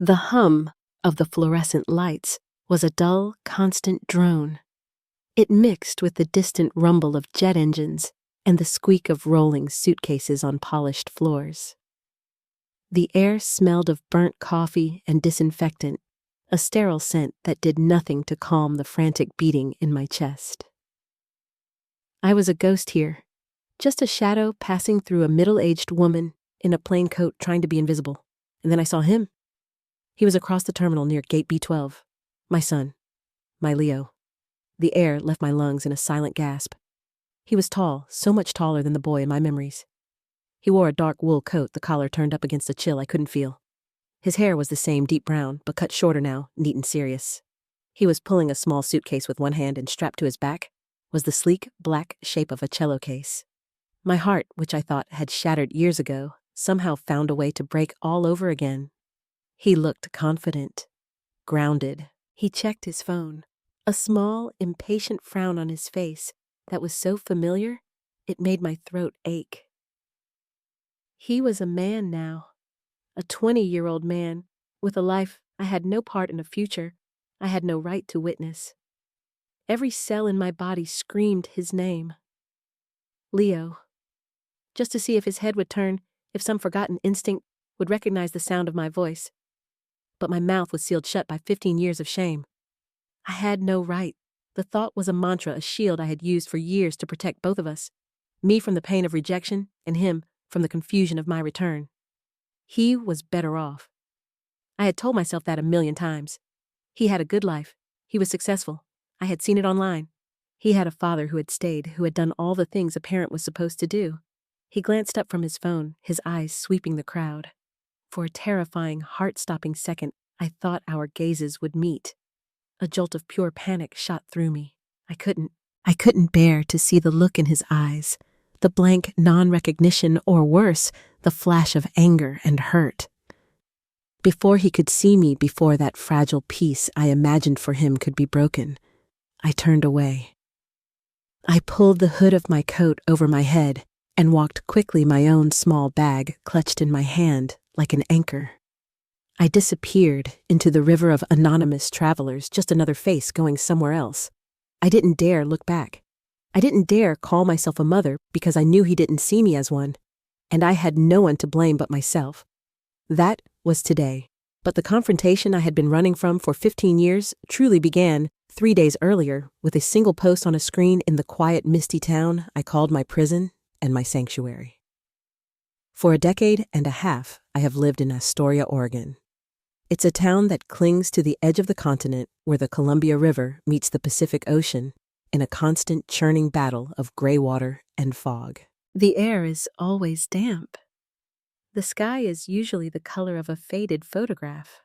The hum of the fluorescent lights was a dull, constant drone. It mixed with the distant rumble of jet engines and the squeak of rolling suitcases on polished floors. The air smelled of burnt coffee and disinfectant, a sterile scent that did nothing to calm the frantic beating in my chest. I was a ghost here, just a shadow passing through a middle-aged woman in a plain coat trying to be invisible. And then I saw him. He was across the terminal near gate B12. My son. My Leo. The air left my lungs in a silent gasp. He was tall, so much taller than the boy in my memories. He wore a dark wool coat, the collar turned up against a chill I couldn't feel. His hair was the same deep brown, but cut shorter now, neat and serious. He was pulling a small suitcase with one hand, and strapped to his back was the sleek, black shape of a cello case. My heart, which I thought had shattered years ago, somehow found a way to break all over again. He looked confident, grounded. He checked his phone, a small, impatient frown on his face that was so familiar it made my throat ache. He was a man now, a 20-year-old man with a life I had no part in, a future I had no right to witness. Every cell in my body screamed his name. Leo. Just to see if his head would turn, if some forgotten instinct would recognize the sound of my voice. But my mouth was sealed shut by 15 years of shame. I had no right. The thought was a mantra, a shield I had used for years to protect both of us, me from the pain of rejection and him from the confusion of my return. He was better off. I had told myself that a million times. He had a good life. He was successful. I had seen it online. He had a father who had stayed, who had done all the things a parent was supposed to do. He glanced up from his phone, his eyes sweeping the crowd. For a terrifying, heart-stopping second, I thought our gazes would meet. A jolt of pure panic shot through me. I couldn't bear to see the look in his eyes, the blank non-recognition, or worse, the flash of anger and hurt. Before he could see me, before that fragile peace I imagined for him could be broken, I turned away. I pulled the hood of my coat over my head and walked quickly, my own small bag clutched in my hand like an anchor. I disappeared into the river of anonymous travelers, just another face going somewhere else. I didn't dare look back. I didn't dare call myself a mother because I knew he didn't see me as one, and I had no one to blame but myself. That was today, but the confrontation I had been running from for 15 years truly began 3 days earlier with a single post on a screen in the quiet, misty town I called my prison and my sanctuary. For a decade and a half, I have lived in Astoria, Oregon. It's a town that clings to the edge of the continent where the Columbia River meets the Pacific Ocean in a constant churning battle of gray water and fog. The air is always damp. The sky is usually the color of a faded photograph.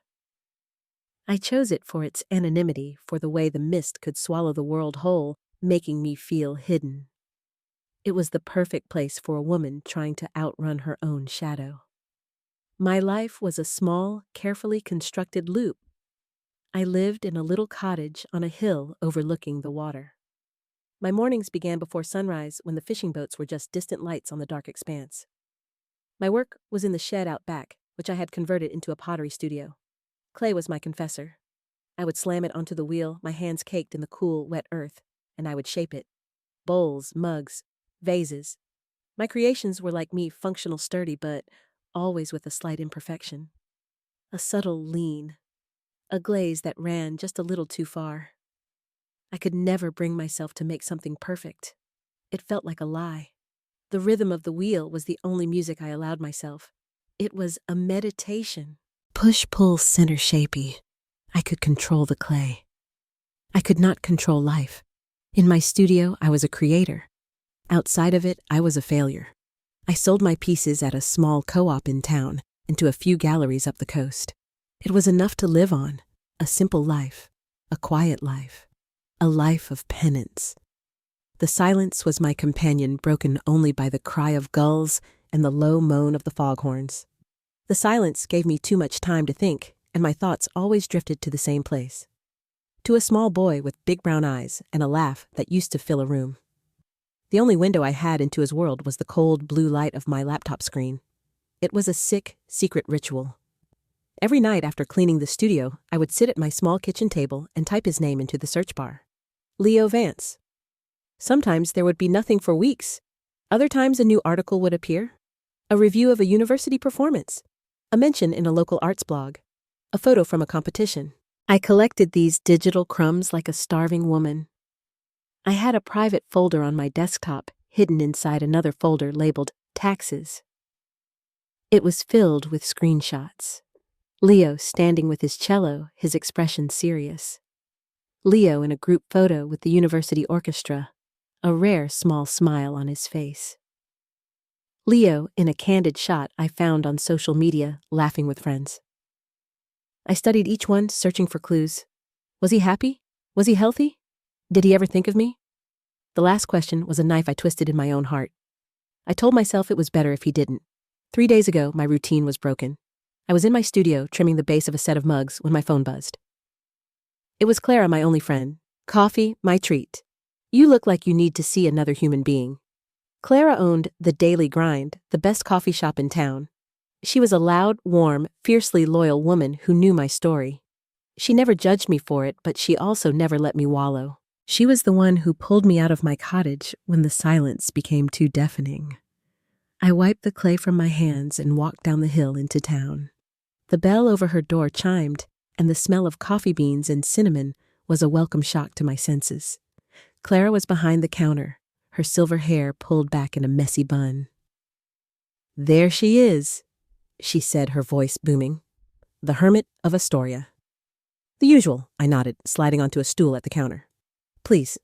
I chose it for its anonymity, for the way the mist could swallow the world whole, making me feel hidden. It was the perfect place for a woman trying to outrun her own shadow. My life was a small, carefully constructed loop. I lived in a little cottage on a hill overlooking the water. My mornings began before sunrise when the fishing boats were just distant lights on the dark expanse. My work was in the shed out back, which I had converted into a pottery studio. Clay was my confessor. I would slam it onto the wheel, my hands caked in the cool, wet earth, and I would shape it. Bowls, mugs, vases. My creations were like me, functional, sturdy, but always with a slight imperfection. A subtle lean. A glaze that ran just a little too far. I could never bring myself to make something perfect. It felt like a lie. The rhythm of the wheel was the only music I allowed myself. It was a meditation. Push-pull center shapey. I could control the clay. I could not control life. In my studio, I was a creator. Outside of it, I was a failure. I sold my pieces at a small co-op in town and to a few galleries up the coast. It was enough to live on, a simple life, a quiet life, a life of penance. The silence was my companion, broken only by the cry of gulls and the low moan of the foghorns. The silence gave me too much time to think, and my thoughts always drifted to the same place. To a small boy with big brown eyes and a laugh that used to fill a room. The only window I had into his world was the cold blue light of my laptop screen. It was a sick, secret ritual. Every night after cleaning the studio, I would sit at my small kitchen table and type his name into the search bar. Leo Vance. Sometimes there would be nothing for weeks. Other times a new article would appear. A review of a university performance. A mention in a local arts blog. A photo from a competition. I collected these digital crumbs like a starving woman. I had a private folder on my desktop, hidden inside another folder labeled Taxes. It was filled with screenshots. Leo standing with his cello, his expression serious. Leo in a group photo with the university orchestra, a rare small smile on his face. Leo in a candid shot I found on social media, laughing with friends. I studied each one, searching for clues. Was he happy? Was he healthy? Did he ever think of me? The last question was a knife I twisted in my own heart. I told myself it was better if he didn't. 3 days ago, my routine was broken. I was in my studio trimming the base of a set of mugs when my phone buzzed. It was Clara, my only friend. Coffee, my treat. You look like you need to see another human being. Clara owned The Daily Grind, the best coffee shop in town. She was a loud, warm, fiercely loyal woman who knew my story. She never judged me for it, but she also never let me wallow. She was the one who pulled me out of my cottage when the silence became too deafening. I wiped the clay from my hands and walked down the hill into town. The bell over her door chimed, and the smell of coffee beans and cinnamon was a welcome shock to my senses. Clara was behind the counter, her silver hair pulled back in a messy bun. "There she is," she said, her voice booming. "The Hermit of Astoria." "The usual," I nodded, sliding onto a stool at the counter. "Please."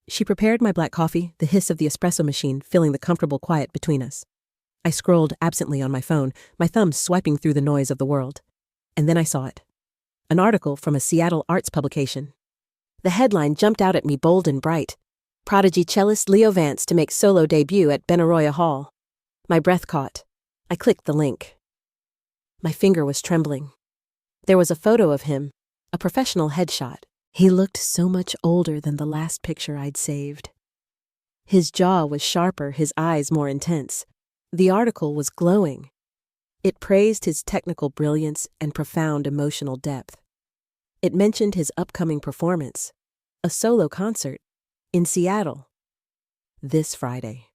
She prepared my black coffee, the hiss of the espresso machine filling the comfortable quiet between us. I scrolled absently on my phone, my thumbs swiping through the noise of the world. And then I saw it. An article from a Seattle arts publication. The headline jumped out at me bold and bright. Prodigy cellist Leo Vance to make solo debut at Benaroya Hall. My breath caught. I clicked the link. My finger was trembling. There was a photo of him, a professional headshot. He looked so much older than the last picture I'd saved. His jaw was sharper, his eyes more intense. The article was glowing. It praised his technical brilliance and profound emotional depth. It mentioned his upcoming performance, a solo concert, in Seattle, this Friday.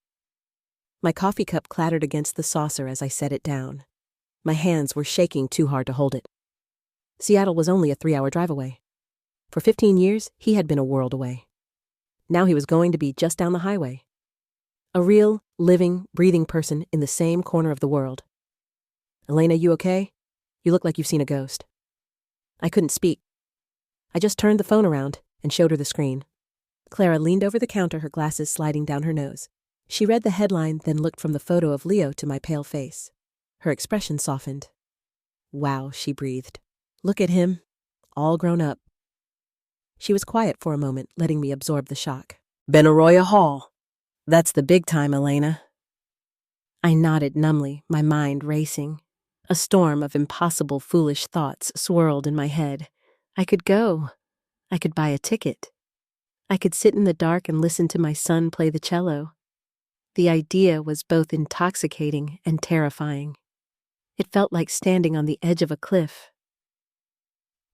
My coffee cup clattered against the saucer as I set it down. My hands were shaking too hard to hold it. Seattle was only a 3-hour drive away. For 15 years, he had been a world away. Now he was going to be just down the highway. A real, living, breathing person in the same corner of the world. "Elena, you okay? You look like you've seen a ghost." I couldn't speak. I just turned the phone around and showed her the screen. Clara leaned over the counter, her glasses sliding down her nose. She read the headline, then looked from the photo of Leo to my pale face. Her expression softened. "Wow," she breathed. "Look at him, all grown up." She was quiet for a moment, letting me absorb the shock. "Benaroya Hall. That's the big time, Elena." I nodded numbly, my mind racing. A storm of impossible, foolish thoughts swirled in my head. I could go. I could buy a ticket. I could sit in the dark and listen to my son play the cello. The idea was both intoxicating and terrifying. It felt like standing on the edge of a cliff.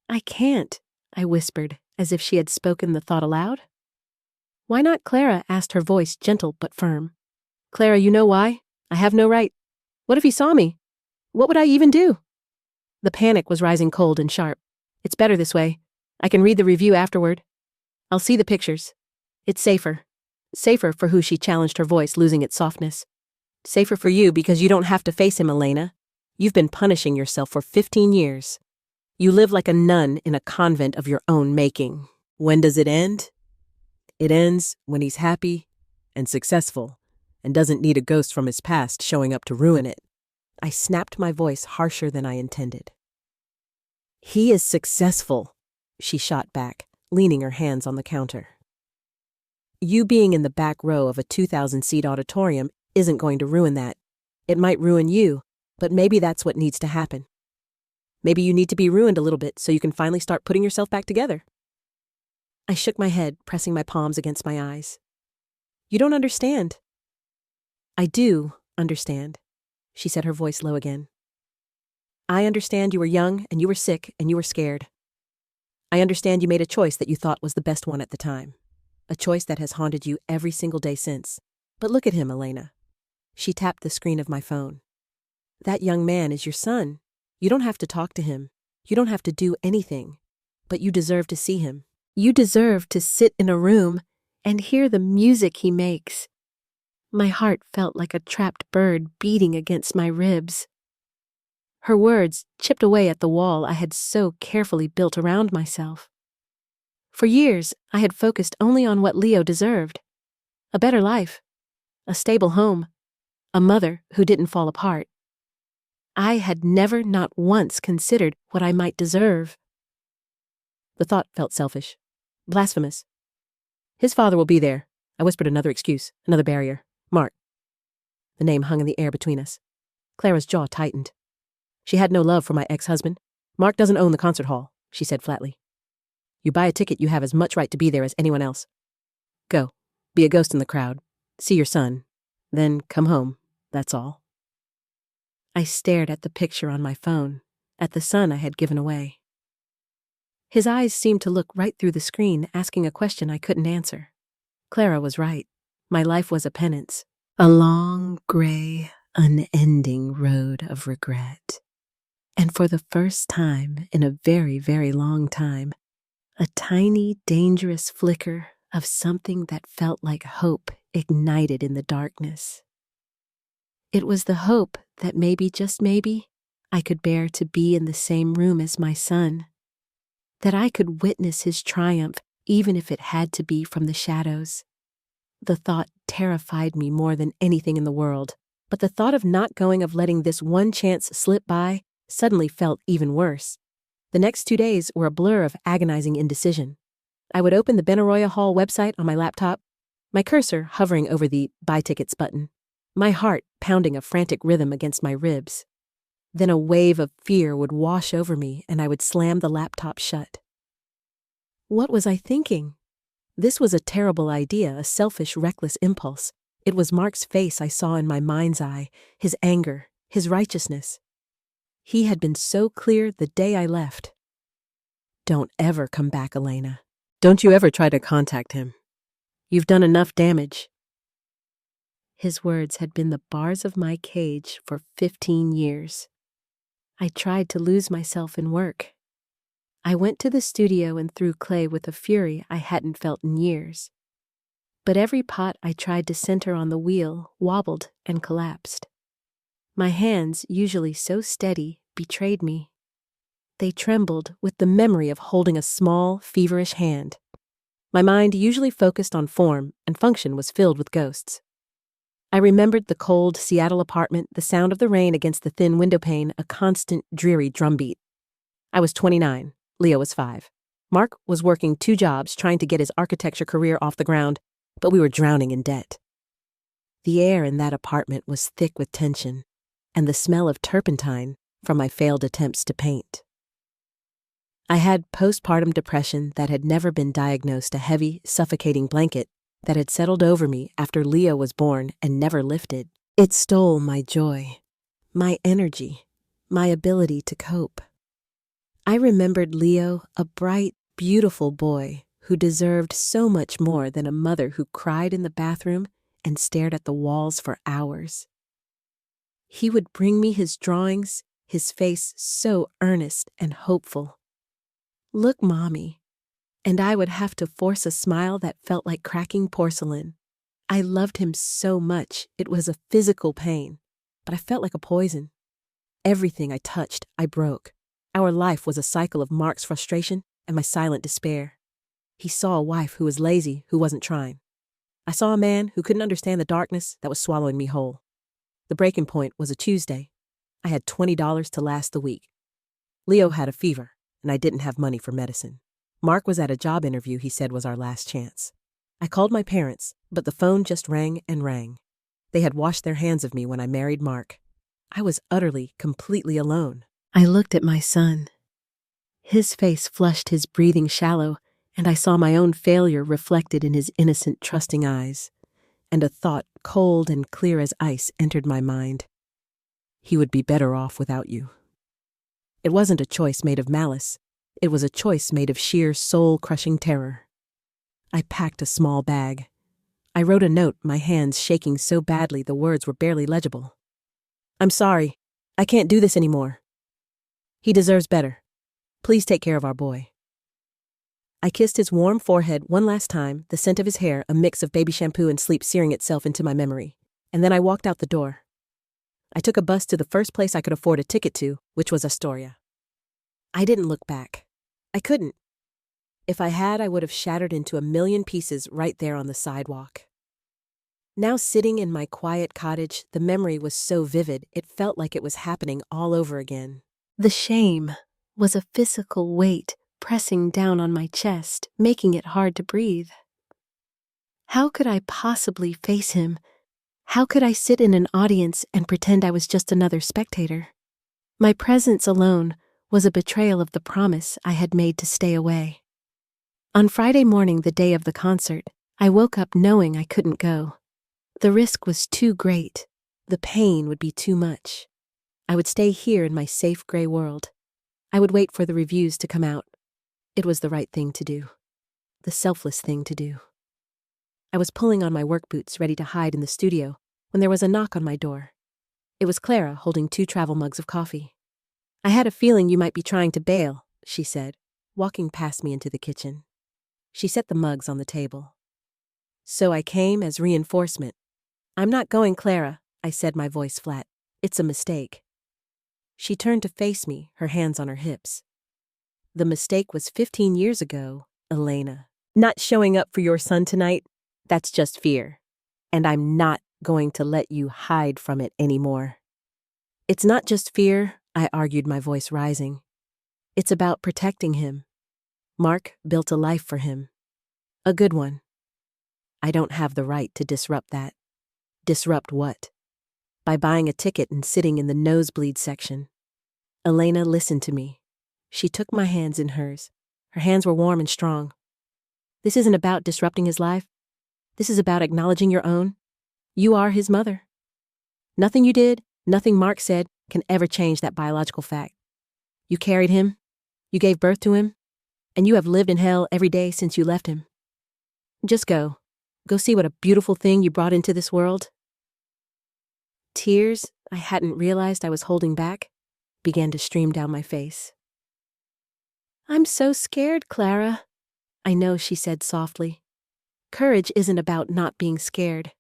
"I can't," I whispered, as if she had spoken the thought aloud. "Why not, Clara?" asked her voice, gentle but firm. "Clara, you know why? I have no right. What if he saw me? What would I even do?" The panic was rising cold and sharp. "It's better this way. I can read the review afterward. I'll see the pictures. It's safer. Safer for who," she challenged, her voice losing its softness. "Safer for you because you don't have to face him, Elena. You've been punishing yourself for 15 years. You live like a nun in a convent of your own making. When does it end? It ends when he's happy and successful and doesn't need a ghost from his past showing up to ruin it." I snapped, my voice harsher than I intended. "He is successful," she shot back, leaning her hands on the counter. "You being in the back row of a 2,000-seat auditorium isn't going to ruin that. It might ruin you, but maybe that's what needs to happen. Maybe you need to be ruined a little bit so you can finally start putting yourself back together." I shook my head, pressing my palms against my eyes. "You don't understand." "I do understand," she said, her voice low again. I understand you were young and you were sick and you were scared. I understand you made a choice that you thought was the best one at the time. A choice that has haunted you every single day since. But look at him, Elena. She tapped the screen of my phone. That young man is your son. You don't have to talk to him. You don't have to do anything. But you deserve to see him. You deserve to sit in a room and hear the music he makes. My heart felt like a trapped bird beating against my ribs. Her words chipped away at the wall I had so carefully built around myself. For years, I had focused only on what Leo deserved. A better life, a stable home, a mother who didn't fall apart. I had never, not once, considered what I might deserve. The thought felt selfish, blasphemous. His father will be there. I whispered another excuse, another barrier. Mark. The name hung in the air between us. Clara's jaw tightened. She had no love for my ex-husband. Mark doesn't own the concert hall, she said flatly. You buy a ticket, you have as much right to be there as anyone else. Go. Be a ghost in the crowd. See your son. Then come home. That's all. I stared at the picture on my phone, at the son I had given away. His eyes seemed to look right through the screen, asking a question I couldn't answer. Clara was right. My life was a penance. A long, gray, unending road of regret. And for the first time in a very, very long time, a tiny, dangerous flicker of something that felt like hope ignited in the darkness. It was the hope that maybe, just maybe, I could bear to be in the same room as my son, that I could witness his triumph even if it had to be from the shadows. The thought terrified me more than anything in the world, but the thought of not going, of letting this one chance slip by, suddenly felt even worse. The next 2 days were a blur of agonizing indecision. I would open the Benaroya Hall website on my laptop, my cursor hovering over the Buy Tickets button, my heart pounding a frantic rhythm against my ribs. Then a wave of fear would wash over me and I would slam the laptop shut. What was I thinking? This was a terrible idea, a selfish, reckless impulse. It was Mark's face I saw in my mind's eye, his anger, his righteousness. He had been so clear the day I left. Don't ever come back, Elena. Don't you ever try to contact him. You've done enough damage. His words had been the bars of my cage for 15 years. I tried to lose myself in work. I went to the studio and threw clay with a fury I hadn't felt in years. But every pot I tried to center on the wheel wobbled and collapsed. My hands, usually so steady, betrayed me. They trembled with the memory of holding a small, feverish hand. My mind, usually focused on form and function, was filled with ghosts. I remembered the cold Seattle apartment, the sound of the rain against the thin windowpane, a constant, dreary drumbeat. I was 29. Leo was 5. Mark was working 2 jobs trying to get his architecture career off the ground, but we were drowning in debt. The air in that apartment was thick with tension, and the smell of turpentine from my failed attempts to paint. I had postpartum depression that had never been diagnosed, a heavy, suffocating blanket that had settled over me after Leo was born and never lifted. It stole my joy, my energy, my ability to cope. I remembered Leo, a bright, beautiful boy who deserved so much more than a mother who cried in the bathroom and stared at the walls for hours. He would bring me his drawings, his face so earnest and hopeful. Look, Mommy. And I would have to force a smile that felt like cracking porcelain. I loved him so much, it was a physical pain, but I felt like a poison. Everything I touched, I broke. Our life was a cycle of Mark's frustration and my silent despair. He saw a wife who was lazy, who wasn't trying. I saw a man who couldn't understand the darkness that was swallowing me whole. The breaking point was a Tuesday. I had $20 to last the week. Leo had a fever, and I didn't have money for medicine. Mark was at a job interview he said was our last chance. I called my parents, but the phone just rang and rang. They had washed their hands of me when I married Mark. I was utterly, completely alone. I looked at my son. His face flushed, his breathing shallow, and I saw my own failure reflected in his innocent, trusting eyes. And a thought, cold and clear as ice, entered my mind. He would be better off without you. It wasn't a choice made of malice. It was a choice made of sheer soul-crushing terror. I packed a small bag. I wrote a note, my hands shaking so badly the words were barely legible. "I'm sorry. I can't do this anymore. He deserves better. Please take care of our boy." I kissed his warm forehead one last time, the scent of his hair, a mix of baby shampoo and sleep searing itself into my memory. And then I walked out the door. I took a bus to the first place I could afford a ticket to, which was Astoria. I didn't look back. I couldn't. If I had, I would have shattered into a million pieces right there on the sidewalk. Now sitting in my quiet cottage, the memory was so vivid, it felt like it was happening all over again. The shame was a physical weight pressing down on my chest, making it hard to breathe. How could I possibly face him? How could I sit in an audience and pretend I was just another spectator? My presence alone was a betrayal of the promise I had made to stay away. On Friday morning, the day of the concert, I woke up knowing I couldn't go. The risk was too great. The pain would be too much. I would stay here in my safe gray world. I would wait for the reviews to come out. It was the right thing to do. The selfless thing to do. I was pulling on my work boots, ready to hide in the studio, when there was a knock on my door. It was Clara holding 2 travel mugs of coffee. "I had a feeling you might be trying to bail," she said, walking past me into the kitchen. She set the mugs on the table. "So I came as reinforcement." "I'm not going, Clara," I said, my voice flat. "It's a mistake." She turned to face me, her hands on her hips. "The mistake was 15 years ago, Elena. Not showing up for your son tonight, that's just fear. And I'm not going to let you hide from it anymore." "It's not just fear," I argued, my voice rising. "It's about protecting him. Mark built a life for him. A good one. I don't have the right to disrupt that." "Disrupt what?" "By buying a ticket and sitting in the nosebleed section." Elena listened to me. She took my hands in hers. Her hands were warm and strong. "This isn't about disrupting his life. This is about acknowledging your own. You are his mother. Nothing you did, nothing Mark said, can ever change that biological fact. You carried him, you gave birth to him, and you have lived in hell every day since you left him. Just go. Go see what a beautiful thing you brought into this world." Tears I hadn't realized I was holding back began to stream down my face. "I'm so scared, Clara." "I know," she said softly. "Courage isn't about not being scared.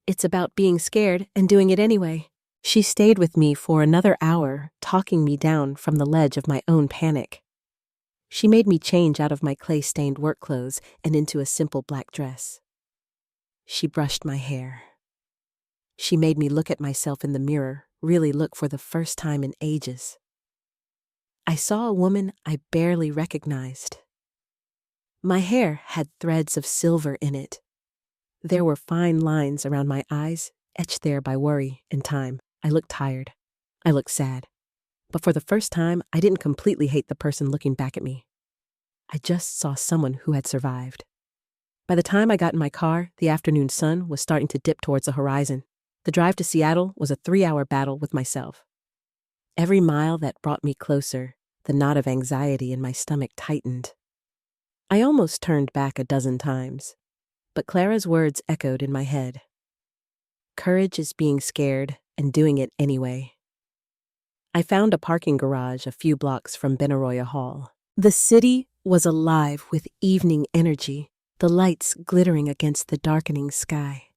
It's about being scared and doing it anyway." She stayed with me for another hour, talking me down from the ledge of my own panic. She made me change out of my clay-stained work clothes and into a simple black dress. She brushed my hair. She made me look at myself in the mirror, really look for the first time in ages. I saw a woman I barely recognized. My hair had threads of silver in it. There were fine lines around my eyes, etched there by worry and time. I looked tired. I looked sad. But for the first time, I didn't completely hate the person looking back at me. I just saw someone who had survived. By the time I got in my car, the afternoon sun was starting to dip towards the horizon. The drive to Seattle was a 3-hour battle with myself. Every mile that brought me closer, the knot of anxiety in my stomach tightened. I almost turned back a dozen times, but Clara's words echoed in my head. Courage is being scared and doing it anyway. I found a parking garage a few blocks from Benaroya Hall. The city was alive with evening energy, the lights glittering against the darkening sky.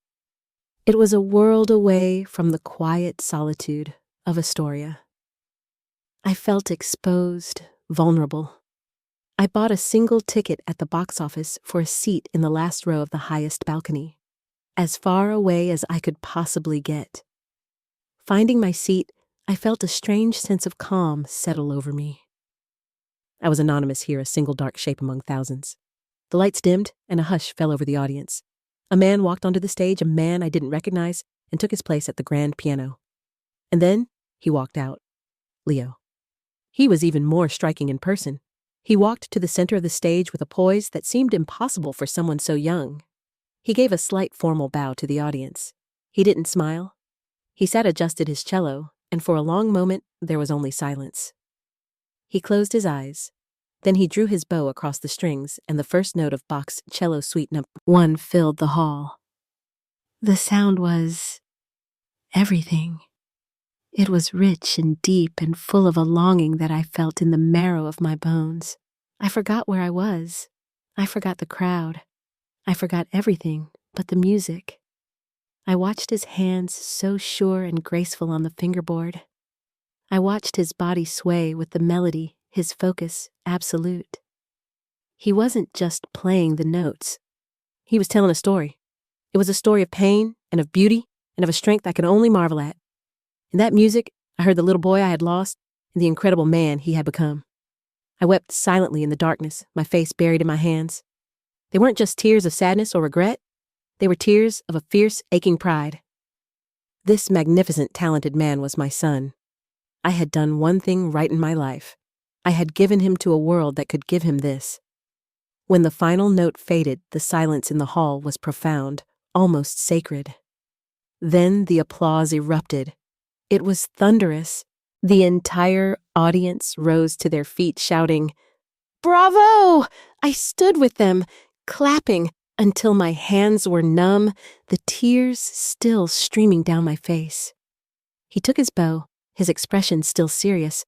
It was a world away from the quiet solitude of Astoria. I felt exposed, vulnerable. I bought a single ticket at the box office for a seat in the last row of the highest balcony, as far away as I could possibly get. Finding my seat, I felt a strange sense of calm settle over me. I was anonymous here, a single dark shape among thousands. The lights dimmed, and a hush fell over the audience. A man walked onto the stage, a man I didn't recognize, and took his place at the grand piano. And then he walked out. Leo. He was even more striking in person. He walked to the center of the stage with a poise that seemed impossible for someone so young. He gave a slight formal bow to the audience. He didn't smile. He sat adjusted his cello, and for a long moment there was only silence. He closed his eyes. Then he drew his bow across the strings, and the first note of Bach's cello suite No. 1 filled the hall. The sound was everything. It was rich and deep and full of a longing that I felt in the marrow of my bones. I forgot where I was. I forgot the crowd. I forgot everything but the music. I watched his hands so sure and graceful on the fingerboard. I watched his body sway with the melody, his focus absolute. He wasn't just playing the notes. He was telling a story. It was a story of pain and of beauty and of a strength I could only marvel at. In that music, I heard the little boy I had lost and the incredible man he had become. I wept silently in the darkness, my face buried in my hands. They weren't just tears of sadness or regret. They were tears of a fierce, aching pride. This magnificent, talented man was my son. I had done one thing right in my life. I had given him to a world that could give him this. When the final note faded, the silence in the hall was profound, almost sacred. Then the applause erupted. It was thunderous. The entire audience rose to their feet, shouting, "Bravo!" I stood with them, clapping until my hands were numb, the tears still streaming down my face. He took his bow, his expression still serious,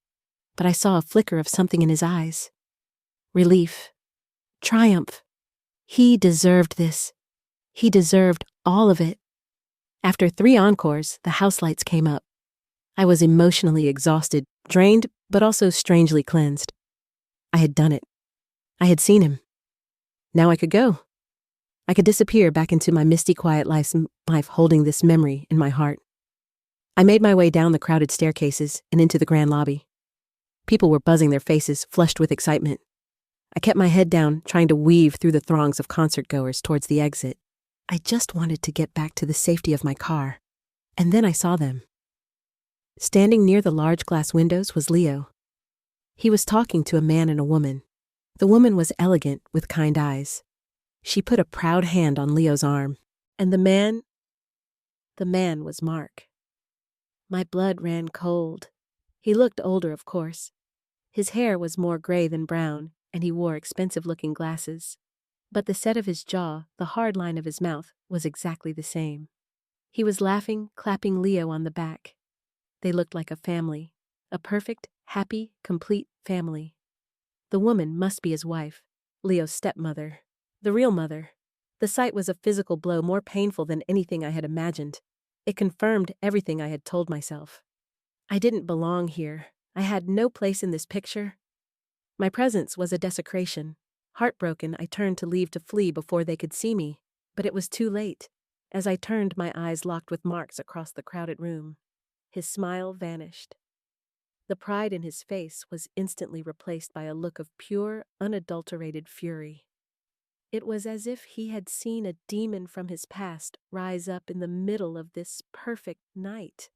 but I saw a flicker of something in his eyes. Relief. Triumph. He deserved this. He deserved all of it. After 3 encores, the house lights came up. I was emotionally exhausted, drained, but also strangely cleansed. I had done it. I had seen him. Now I could go. I could disappear back into my misty, quiet life holding this memory in my heart. I made my way down the crowded staircases and into the grand lobby. People were buzzing their faces, flushed with excitement. I kept my head down, trying to weave through the throngs of concert-goers towards the exit. I just wanted to get back to the safety of my car. And then I saw them. Standing near the large glass windows was Leo. He was talking to a man and a woman. The woman was elegant, with kind eyes. She put a proud hand on Leo's arm. And the man was Mark. My blood ran cold. He looked older, of course. His hair was more gray than brown, and he wore expensive-looking glasses. But the set of his jaw, the hard line of his mouth, was exactly the same. He was laughing, clapping Leo on the back. They looked like a family, a perfect, happy, complete family. The woman must be his wife, Leo's stepmother, the real mother. The sight was a physical blow more painful than anything I had imagined. It confirmed everything I had told myself. I didn't belong here. I had no place in this picture. My presence was a desecration. Heartbroken, I turned to leave to flee before they could see me, but it was too late. As I turned, my eyes locked with Mark's across the crowded room. His smile vanished. The pride in his face was instantly replaced by a look of pure, unadulterated fury. It was as if he had seen a demon from his past rise up in the middle of this perfect night.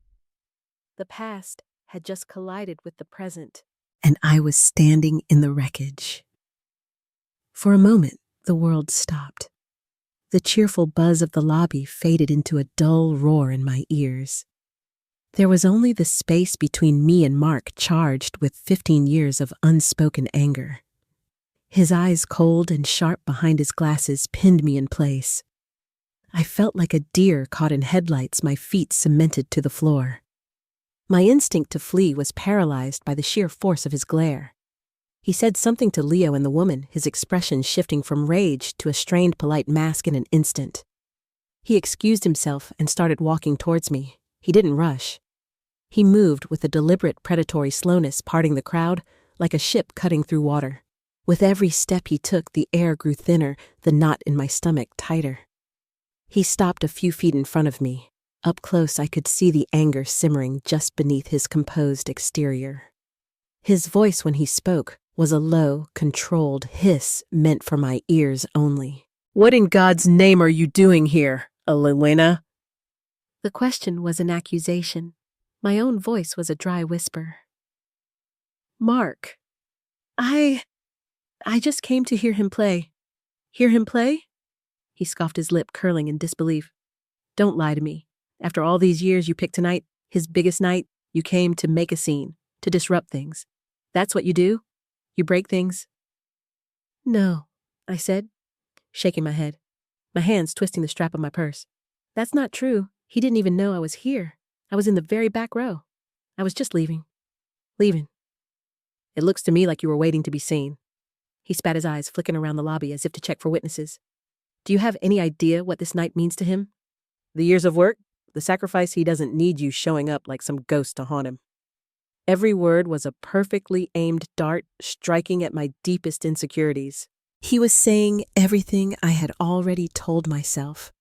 The past had just collided with the present, and I was standing in the wreckage. For a moment, the world stopped. The cheerful buzz of the lobby faded into a dull roar in my ears. There was only the space between me and Mark charged with 15 years of unspoken anger. His eyes, cold and sharp behind his glasses, pinned me in place. I felt like a deer caught in headlights, my feet cemented to the floor. My instinct to flee was paralyzed by the sheer force of his glare. He said something to Leo and the woman, his expression shifting from rage to a strained, polite mask in an instant. He excused himself and started walking towards me. He didn't rush. He moved with a deliberate, predatory slowness, parting the crowd like a ship cutting through water. With every step he took, the air grew thinner, the knot in my stomach tighter. He stopped a few feet in front of me. Up close, I could see the anger simmering just beneath his composed exterior. His voice, when he spoke, was a low, controlled hiss meant for my ears only. "What in God's name are you doing here, Elena?" The question was an accusation. My own voice was a dry whisper. "Mark, I just came to hear him play." "Hear him play?" He scoffed, his lip curling in disbelief. "Don't lie to me. After all these years, you picked tonight, his biggest night. You came to make a scene, to disrupt things. That's what you do? You break things?" "No," I said, shaking my head, my hands twisting the strap of my purse. "That's not true. He didn't even know I was here. I was in the very back row. I was just leaving. Leaving." "It looks to me like you were waiting to be seen." He spat his eyes, flicking around the lobby as if to check for witnesses. "Do you have any idea what this night means to him? The years of work? The sacrifice he doesn't need you showing up like some ghost to haunt him." Every word was a perfectly aimed dart striking at my deepest insecurities. He was saying everything I had already told myself.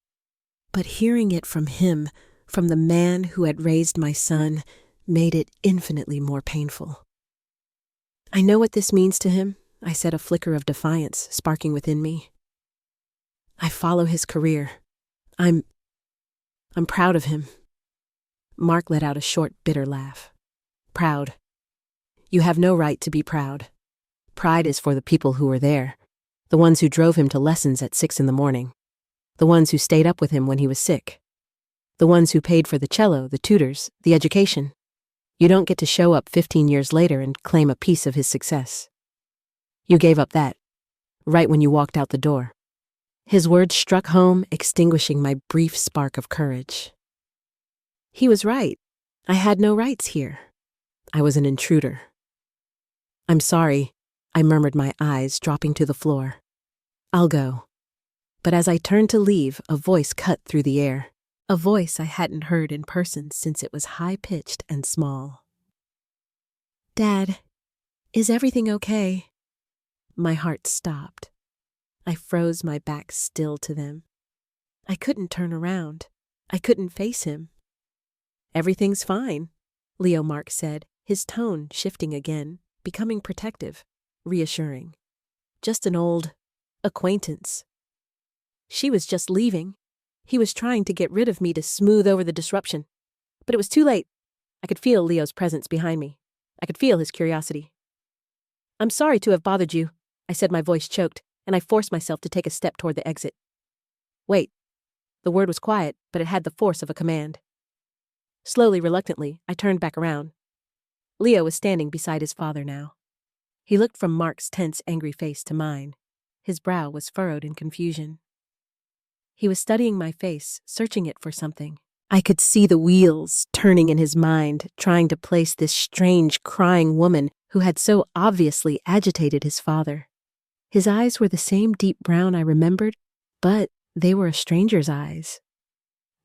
But hearing it from him, from the man who had raised my son, made it infinitely more painful. "I know what this means to him," I said, a flicker of defiance sparking within me. "I follow his career. I'm proud of him." Mark let out a short, bitter laugh. "Proud? You have no right to be proud. Pride is for the people who were there, the ones who drove him to lessons at 6 a.m, the ones who stayed up with him when he was sick, the ones who paid for the cello, the tutors, the education. You don't get to show up 15 years later and claim a piece of his success. You gave up that, right when you walked out the door." His words struck home, extinguishing my brief spark of courage. He was right. I had no rights here. I was an intruder. "I'm sorry," I murmured, my eyes dropping to the floor. "I'll go." But as I turned to leave, a voice cut through the air. A voice I hadn't heard in person since it was high-pitched and small. "Dad, is everything okay?" My heart stopped. I froze, my back still to them. I couldn't turn around. I couldn't face him. "Everything's fine," Leo Mark said, his tone shifting again, becoming protective, reassuring. "Just an old acquaintance." She was just leaving. He was trying to get rid of me to smooth over the disruption. But it was too late. I could feel Leo's presence behind me. I could feel his curiosity. "I'm sorry to have bothered you," I said, my voice choked, and I forced myself to take a step toward the exit. "Wait." The word was quiet, but it had the force of a command. Slowly, reluctantly, I turned back around. Leo was standing beside his father now. He looked from Mark's tense, angry face to mine. His brow was furrowed in confusion. He was studying my face, searching it for something. I could see the wheels turning in his mind, trying to place this strange, crying woman who had so obviously agitated his father. His eyes were the same deep brown I remembered, but they were a stranger's eyes.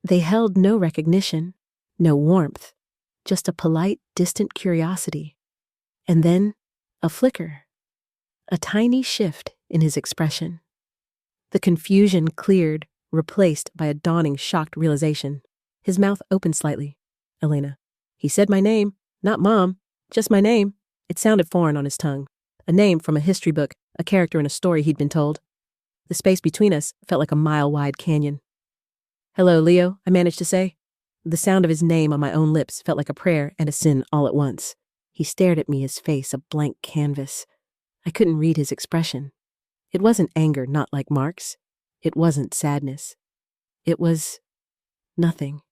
They held no recognition, no warmth, just a polite, distant curiosity. And then a flicker, a tiny shift in his expression. The confusion cleared, replaced by a dawning, shocked realization. His mouth opened slightly. "Elena." He said my name, not Mom, just my name. It sounded foreign on his tongue. A name from a history book, a character in a story he'd been told. The space between us felt like a mile-wide canyon. "Hello, Leo," I managed to say. The sound of his name on my own lips felt like a prayer and a sin all at once. He stared at me, his face a blank canvas. I couldn't read his expression. It wasn't anger, not like Mark's. It wasn't sadness. It was nothing.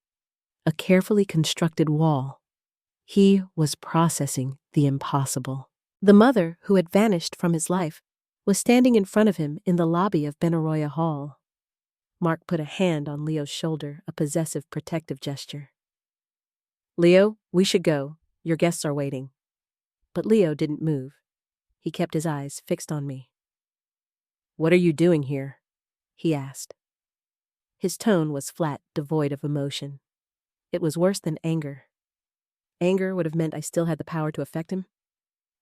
A carefully constructed wall. He was processing the impossible. The mother, who had vanished from his life, was standing in front of him in the lobby of Benaroya Hall. Mark put a hand on Leo's shoulder, a possessive, protective gesture. "Leo, we should go. Your guests are waiting." But Leo didn't move. He kept his eyes fixed on me. "What are you doing here?" he asked. His tone was flat, devoid of emotion. It was worse than anger. Anger would have meant I still had the power to affect him.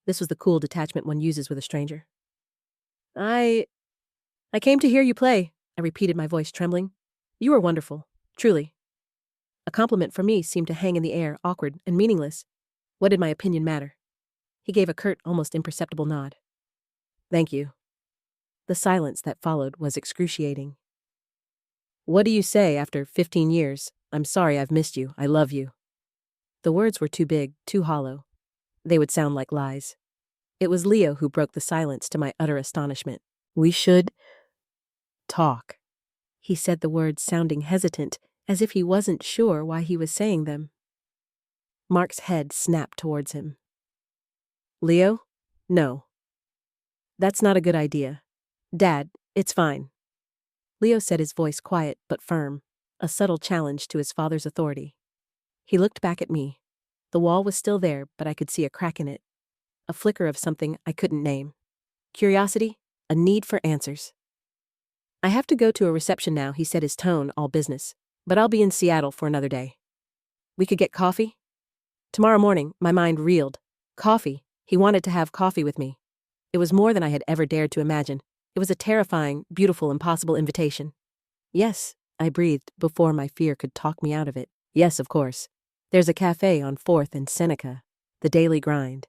This was the cool detachment one uses with a stranger. I came to hear you play," I repeated, my voice trembling. "You were wonderful, truly." A compliment from me seemed to hang in the air, awkward and meaningless. What did my opinion matter? He gave a curt, almost imperceptible nod. "Thank you." The silence that followed was excruciating. "What do you say after 15 years? I'm sorry I've missed you. I love you." The words were too big, too hollow. They would sound like lies. It was Leo who broke the silence to my utter astonishment. "We should talk." He said the words sounding hesitant, as if he wasn't sure why he was saying them. Mark's head snapped towards him. "Leo, No. That's not a good idea. Dad, it's fine. Leo said, his voice quiet but firm, a subtle challenge to his father's authority. He looked back at me. The wall was still there, but I could see a crack in it. A flicker of something I couldn't name. Curiosity, a need for answers. I have to go to a reception now, he said, his tone all business, but I'll be in Seattle for another day. We could get coffee? Tomorrow morning, my mind reeled. Coffee. He wanted to have coffee with me. It was more than I had ever dared to imagine. It was a terrifying, beautiful, impossible invitation. Yes, I breathed before my fear could talk me out of it. Yes, of course. There's a cafe on 4th and Seneca, the Daily Grind.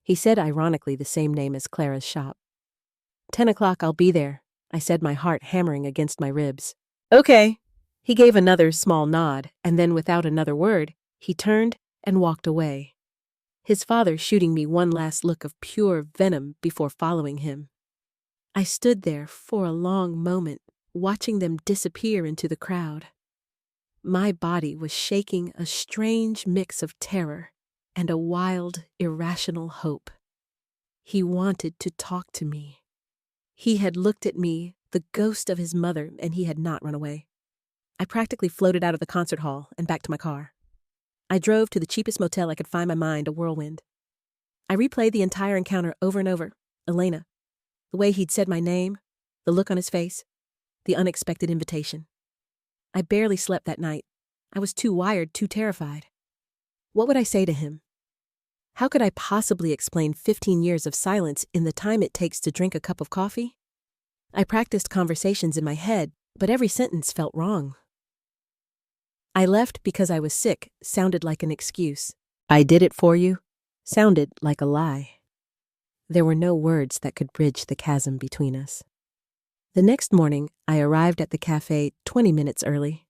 He said ironically the same name as Clara's shop. 10 o'clock, I'll be there, I said, my heart hammering against my ribs. Okay. He gave another small nod, and then without another word, he turned and walked away. His father shooting me one last look of pure venom before following him. I stood there for a long moment, watching them disappear into the crowd. My body was shaking, a strange mix of terror and a wild, irrational hope. He wanted to talk to me. He had looked at me, the ghost of his mother, and he had not run away. I practically floated out of the concert hall and back to my car. I drove to the cheapest motel I could find, my mind a whirlwind. I replayed the entire encounter over and over. Elena. The way he'd said my name, the look on his face, the unexpected invitation. I barely slept that night. I was too wired, too terrified. What would I say to him? How could I possibly explain 15 years of silence in the time it takes to drink a cup of coffee? I practiced conversations in my head, but every sentence felt wrong. I left because I was sick sounded like an excuse. I did it for you sounded like a lie. There were no words that could bridge the chasm between us. The next morning, I arrived at the cafe 20 minutes early.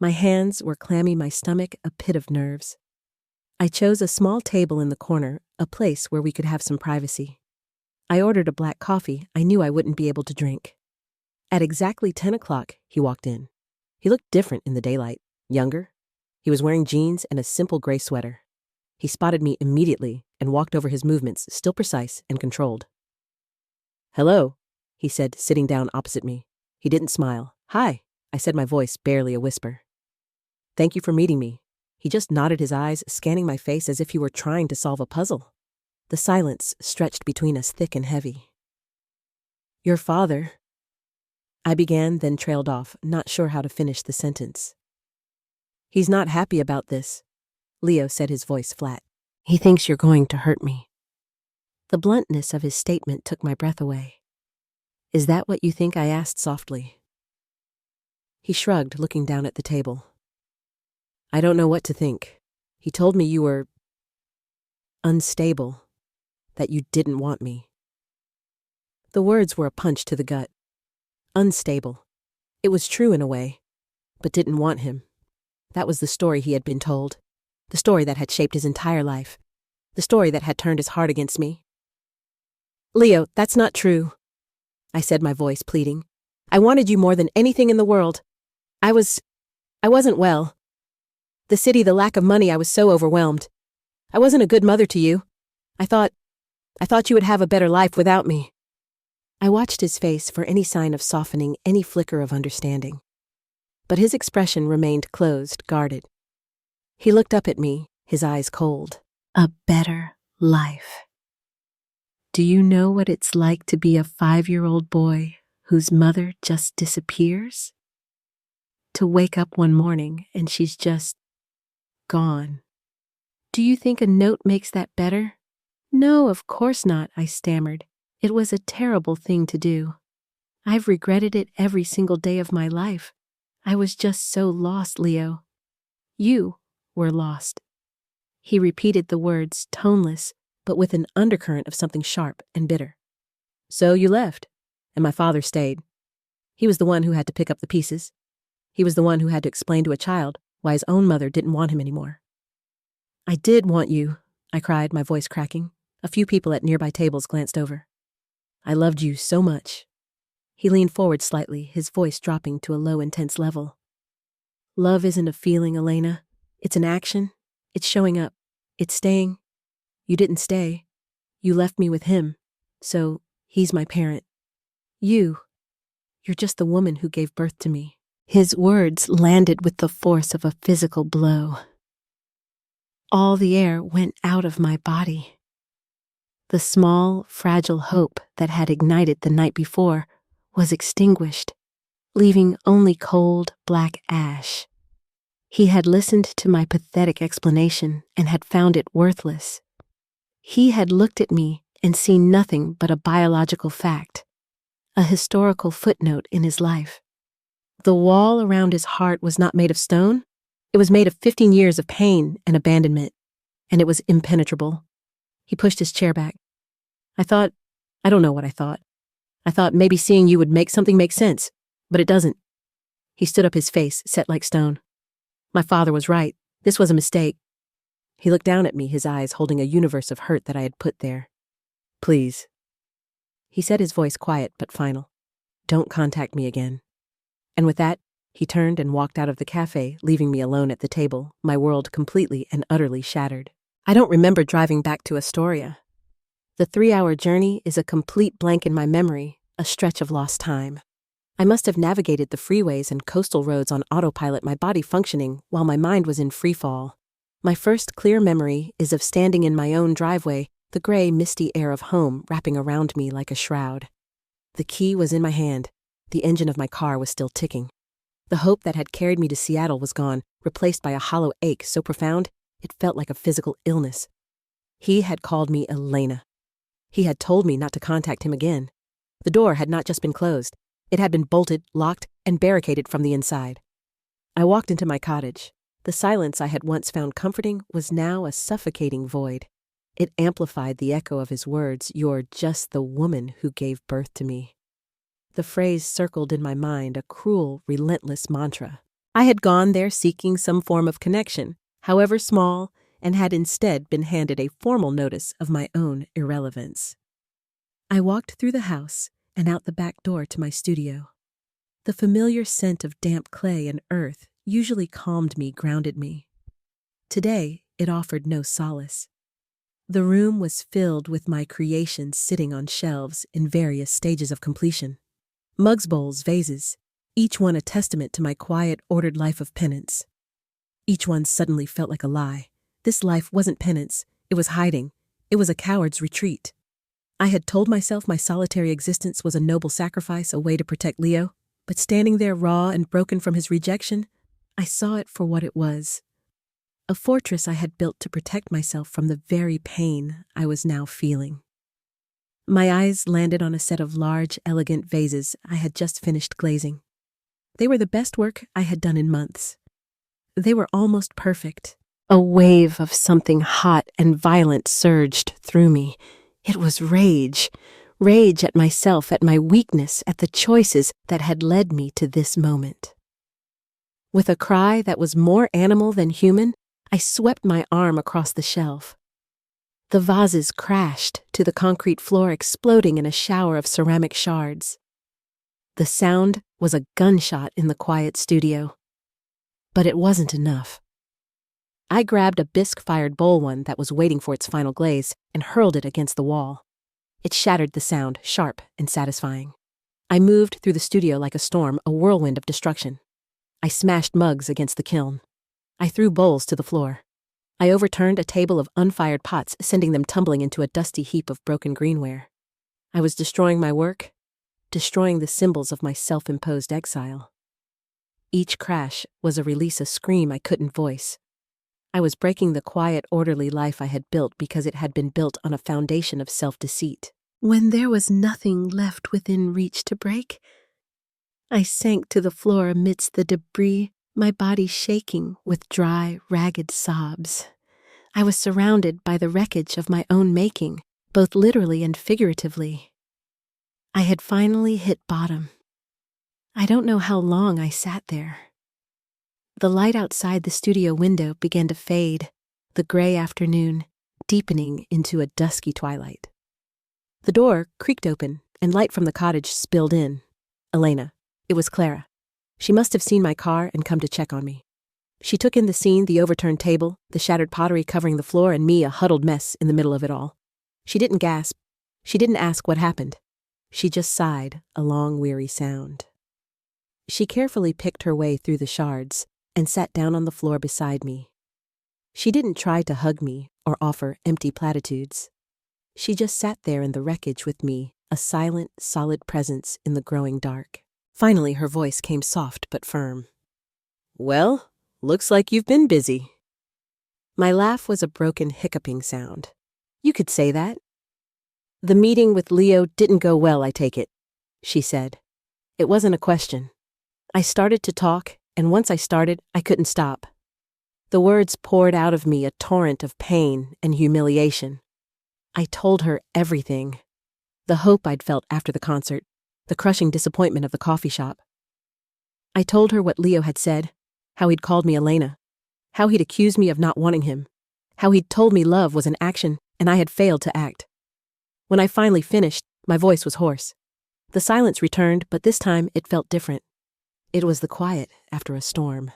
My hands were clammy, my stomach a pit of nerves. I chose a small table in the corner, a place where we could have some privacy. I ordered a black coffee I knew I wouldn't be able to drink. At exactly 10 o'clock, he walked in. He looked different in the daylight, younger. He was wearing jeans and a simple gray sweater. He spotted me immediately and walked over, his movements still precise and controlled. Hello, he said, sitting down opposite me. He didn't smile. Hi, I said, my voice barely a whisper. Thank you for meeting me. He just nodded, his eyes scanning my face as if he were trying to solve a puzzle. The silence stretched between us, thick and heavy. Your father, I began, then trailed off, not sure how to finish the sentence. He's not happy about this, Leo said, his voice flat. He thinks you're going to hurt me. The bluntness of his statement took my breath away. Is that what you think? I asked softly. He shrugged, looking down at the table. I don't know what to think. He told me you were unstable, that you didn't want me. The words were a punch to the gut. Unstable. It was true in a way, but didn't want him. That was the story he had been told, the story that had shaped his entire life, the story that had turned his heart against me. Leo, that's not true, I said, my voice pleading. I wanted you more than anything in the world. I wasn't well. The city, the lack of money, I was so overwhelmed. I wasn't a good mother to you. I thought you would have a better life without me. I watched his face for any sign of softening, any flicker of understanding. But his expression remained closed, guarded. He looked up at me, his eyes cold. A better life. Do you know what it's like to be a 5-year-old boy whose mother just disappears? To wake up one morning and she's just gone. Do you think a note makes that better? No, of course not, I stammered. It was a terrible thing to do. I've regretted it every single day of my life. I was just so lost, Leo. You were lost. He repeated the words, toneless, but with an undercurrent of something sharp and bitter. So you left, and my father stayed. He was the one who had to pick up the pieces. He was the one who had to explain to a child why his own mother didn't want him anymore. I did want you, I cried, my voice cracking. A few people at nearby tables glanced over. I loved you so much. He leaned forward slightly, his voice dropping to a low, intense level. Love isn't a feeling, Elena. It's an action. It's showing up. It's staying. You didn't stay. You left me with him, so he's my parent. You're just the woman who gave birth to me." His words landed with the force of a physical blow. All the air went out of my body. The small, fragile hope that had ignited the night before was extinguished, leaving only cold, black ash. He had listened to my pathetic explanation and had found it worthless. He had looked at me and seen nothing but a biological fact, a historical footnote in his life. The wall around his heart was not made of stone. It was made of 15 years of pain and abandonment, and it was impenetrable. He pushed his chair back. I don't know what I thought. I thought maybe seeing you would make something make sense, but it doesn't. He stood up, his face set like stone. My father was right. This was a mistake. He looked down at me, his eyes holding a universe of hurt that I had put there. "Please." He said, his voice quiet but final. "Don't contact me again." And with that, he turned and walked out of the cafe, leaving me alone at the table, my world completely and utterly shattered. I don't remember driving back to Astoria. The 3-hour journey is a complete blank in my memory, a stretch of lost time. I must have navigated the freeways and coastal roads on autopilot, my body functioning while my mind was in free fall. My first clear memory is of standing in my own driveway, the gray, misty air of home wrapping around me like a shroud. The key was in my hand. The engine of my car was still ticking. The hope that had carried me to Seattle was gone, replaced by a hollow ache so profound it felt like a physical illness. He had called me Elena. He had told me not to contact him again. The door had not just been closed. It had been bolted, locked, and barricaded from the inside. I walked into my cottage. The silence I had once found comforting was now a suffocating void. It amplified the echo of his words, "You're just the woman who gave birth to me." The phrase circled in my mind, a cruel, relentless mantra. I had gone there seeking some form of connection, however small, and had instead been handed a formal notice of my own irrelevance. I walked through the house and out the back door to my studio. The familiar scent of damp clay and earth usually calmed me, grounded me. Today, it offered no solace. The room was filled with my creations sitting on shelves in various stages of completion. Mugs, bowls, vases, each one a testament to my quiet, ordered life of penance. Each one suddenly felt like a lie. This life wasn't penance, it was hiding. It was a coward's retreat. I had told myself my solitary existence was a noble sacrifice, a way to protect Leo, but standing there raw and broken from his rejection, I saw it for what it was. A fortress I had built to protect myself from the very pain I was now feeling. My eyes landed on a set of large, elegant vases I had just finished glazing. They were the best work I had done in months. They were almost perfect. A wave of something hot and violent surged through me. It was rage. Rage at myself, at my weakness, at the choices that had led me to this moment. With a cry that was more animal than human, I swept my arm across the shelf. The vases crashed to the concrete floor, exploding in a shower of ceramic shards. The sound was a gunshot in the quiet studio. But it wasn't enough. I grabbed a bisque-fired bowl one that was waiting for its final glaze and hurled it against the wall. It shattered the sound, sharp and satisfying. I moved through the studio like a storm, a whirlwind of destruction. I smashed mugs against the kiln. I threw bowls to the floor. I overturned a table of unfired pots, sending them tumbling into a dusty heap of broken greenware. I was destroying my work, destroying the symbols of my self-imposed exile. Each crash was a release, a scream I couldn't voice. I was breaking the quiet, orderly life I had built because it had been built on a foundation of self-deceit. When there was nothing left within reach to break, I sank to the floor amidst the debris, my body shaking with dry, ragged sobs. I was surrounded by the wreckage of my own making, both literally and figuratively. I had finally hit bottom. I don't know how long I sat there. The light outside the studio window began to fade, the gray afternoon deepening into a dusky twilight. The door creaked open, and light from the cottage spilled in. Elena. It was Clara. She must have seen my car and come to check on me. She took in the scene, the overturned table, the shattered pottery covering the floor, and me, a huddled mess in the middle of it all. She didn't gasp. She didn't ask what happened. She just sighed, a long, weary sound. She carefully picked her way through the shards and sat down on the floor beside me. She didn't try to hug me or offer empty platitudes. She just sat there in the wreckage with me, a silent, solid presence in the growing dark. Finally, her voice came soft but firm. "Well, looks like you've been busy." My laugh was a broken hiccuping sound. "You could say that." "The meeting with Leo didn't go well, I take it," she said. It wasn't a question. I started to talk, and once I started, I couldn't stop. The words poured out of me, a torrent of pain and humiliation. I told her everything. The hope I'd felt after the concert, the crushing disappointment of the coffee shop. I told her what Leo had said, how he'd called me Elena, how he'd accused me of not wanting him, how he'd told me love was an action and I had failed to act. When I finally finished, my voice was hoarse. The silence returned, but this time it felt different. It was the quiet after a storm.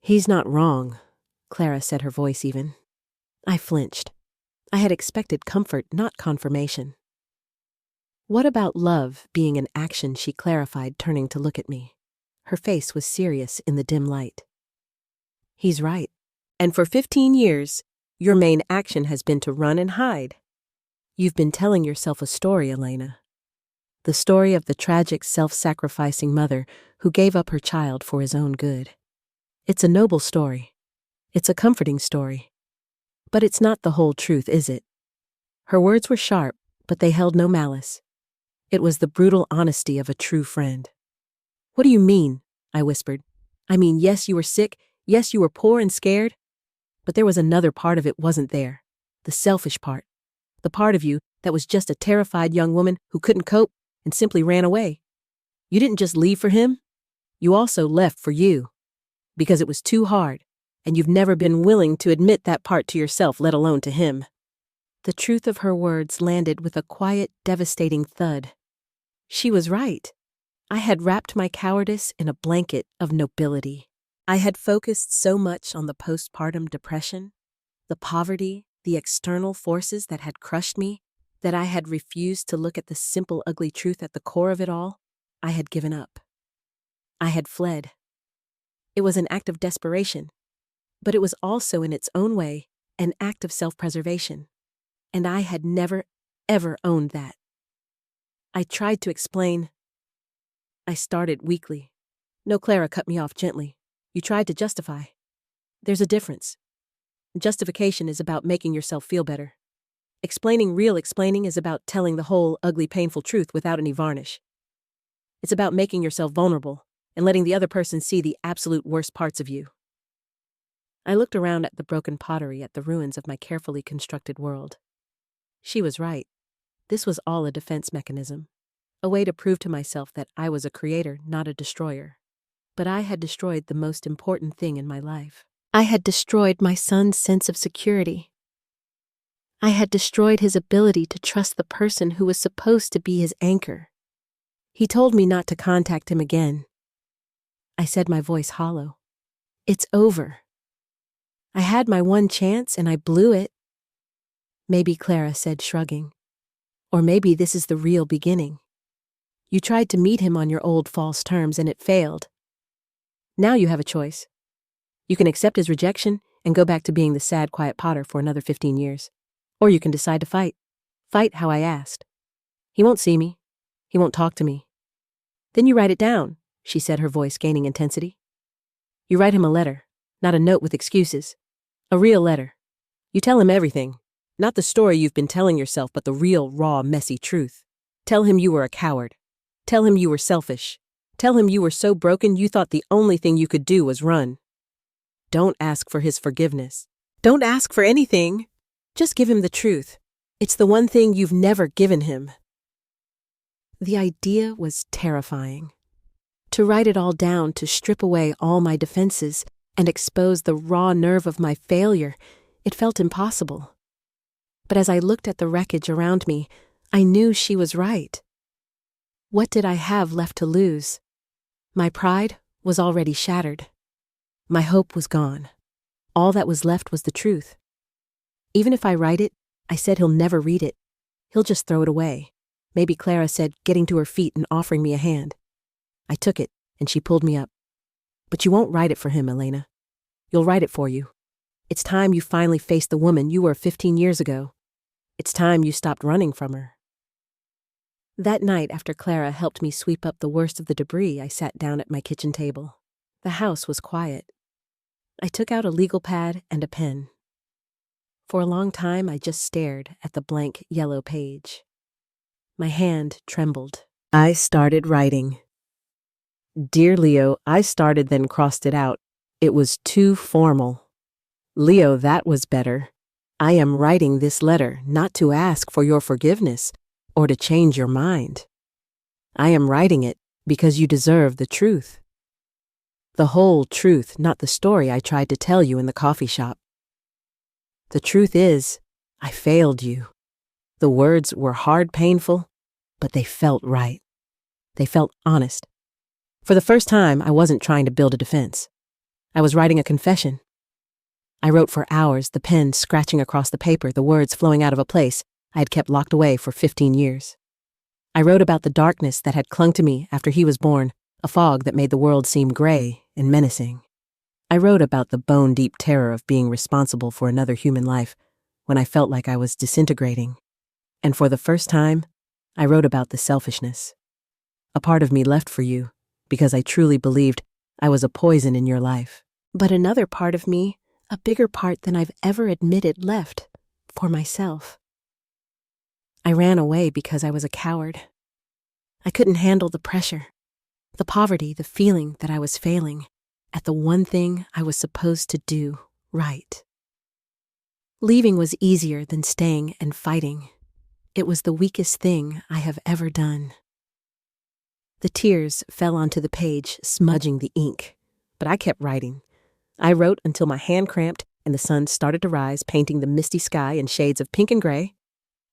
"He's not wrong," Clara said, her voice even. I flinched. I had expected comfort, not confirmation. "What about love being an action?" she clarified, turning to look at me. Her face was serious in the dim light. "He's right. And for 15 years, your main action has been to run and hide. You've been telling yourself a story, Elena. The story of the tragic, self-sacrificing mother who gave up her child for his own good. It's a noble story. It's a comforting story. But it's not the whole truth, is it?" Her words were sharp, but they held no malice. It was the brutal honesty of a true friend. "What do you mean?" I whispered. "I mean, yes, you were sick. Yes, you were poor and scared. But there was another part of it wasn't there. The selfish part. The part of you that was just a terrified young woman who couldn't cope and simply ran away. You didn't just leave for him. You also left for you. Because it was too hard, and you've never been willing to admit that part to yourself, let alone to him." The truth of her words landed with a quiet, devastating thud. She was right. I had wrapped my cowardice in a blanket of nobility. I had focused so much on the postpartum depression, the poverty, the external forces that had crushed me, that I had refused to look at the simple, ugly truth at the core of it all. I had given up. I had fled. It was an act of desperation, but it was also, in its own way, an act of self-preservation. And I had never, ever owned that. I tried to explain. I started weakly. "No," Clara cut me off gently. "You tried to justify. There's a difference. Justification is about making yourself feel better. Real explaining is about telling the whole, ugly, painful truth without any varnish. It's about making yourself vulnerable and letting the other person see the absolute worst parts of you." I looked around at the broken pottery, at the ruins of my carefully constructed world. She was right. This was all a defense mechanism, a way to prove to myself that I was a creator, not a destroyer. But I had destroyed the most important thing in my life. I had destroyed my son's sense of security. I had destroyed his ability to trust the person who was supposed to be his anchor. He told me not to contact him again. I said, my voice hollow. "It's over. I had my one chance and I blew it." "Maybe," Clara said, shrugging. "Or maybe this is the real beginning. You tried to meet him on your old false terms and it failed. Now you have a choice. You can accept his rejection and go back to being the sad, quiet Potter for another 15 years. Or you can decide to fight. Fight how I asked. He won't see me. He won't talk to me. Then you write it down," she said, her voice gaining intensity. "You write him a letter, not a note with excuses. A real letter. You tell him everything. Not the story you've been telling yourself, but the real, raw, messy truth. Tell him you were a coward. Tell him you were selfish. Tell him you were so broken you thought the only thing you could do was run. Don't ask for his forgiveness. Don't ask for anything. Just give him the truth. It's the one thing you've never given him." The idea was terrifying. To write it all down, to strip away all my defenses and expose the raw nerve of my failure, it felt impossible. But as I looked at the wreckage around me, I knew she was right. What did I have left to lose? My pride was already shattered. My hope was gone. All that was left was the truth. Even if I write it, I said he'll never read it. He'll just throw it away. Maybe Clara said, getting to her feet and offering me a hand. I took it, and she pulled me up. But you won't write it for him, Elena. You'll write it for you. It's time you finally faced the woman you were 15 years ago. It's time you stopped running from her. That night, after Clara helped me sweep up the worst of the debris, I sat down at my kitchen table. The house was quiet. I took out a legal pad and a pen. For a long time, I just stared at the blank yellow page. My hand trembled. I started writing. Dear Leo, I started then crossed it out. It was too formal. Leo, that was better. I am writing this letter not to ask for your forgiveness or to change your mind. I am writing it because you deserve the truth. The whole truth, not the story I tried to tell you in the coffee shop. The truth is, I failed you. The words were hard, painful, but they felt right. They felt honest. For the first time, I wasn't trying to build a defense. I was writing a confession. I wrote for hours, the pen scratching across the paper, the words flowing out of a place I had kept locked away for 15 years. I wrote about the darkness that had clung to me after he was born, a fog that made the world seem gray and menacing. I wrote about the bone-deep terror of being responsible for another human life when I felt like I was disintegrating. And for the first time, I wrote about the selfishness. A part of me left for you because I truly believed I was a poison in your life. But another part of me, a bigger part than I've ever admitted, left for myself. I ran away because I was a coward. I couldn't handle the pressure, the poverty, the feeling that I was failing at the one thing I was supposed to do right. Leaving was easier than staying and fighting. It was the weakest thing I have ever done. The tears fell onto the page, smudging the ink, but I kept writing. I wrote until my hand cramped and the sun started to rise, painting the misty sky in shades of pink and gray.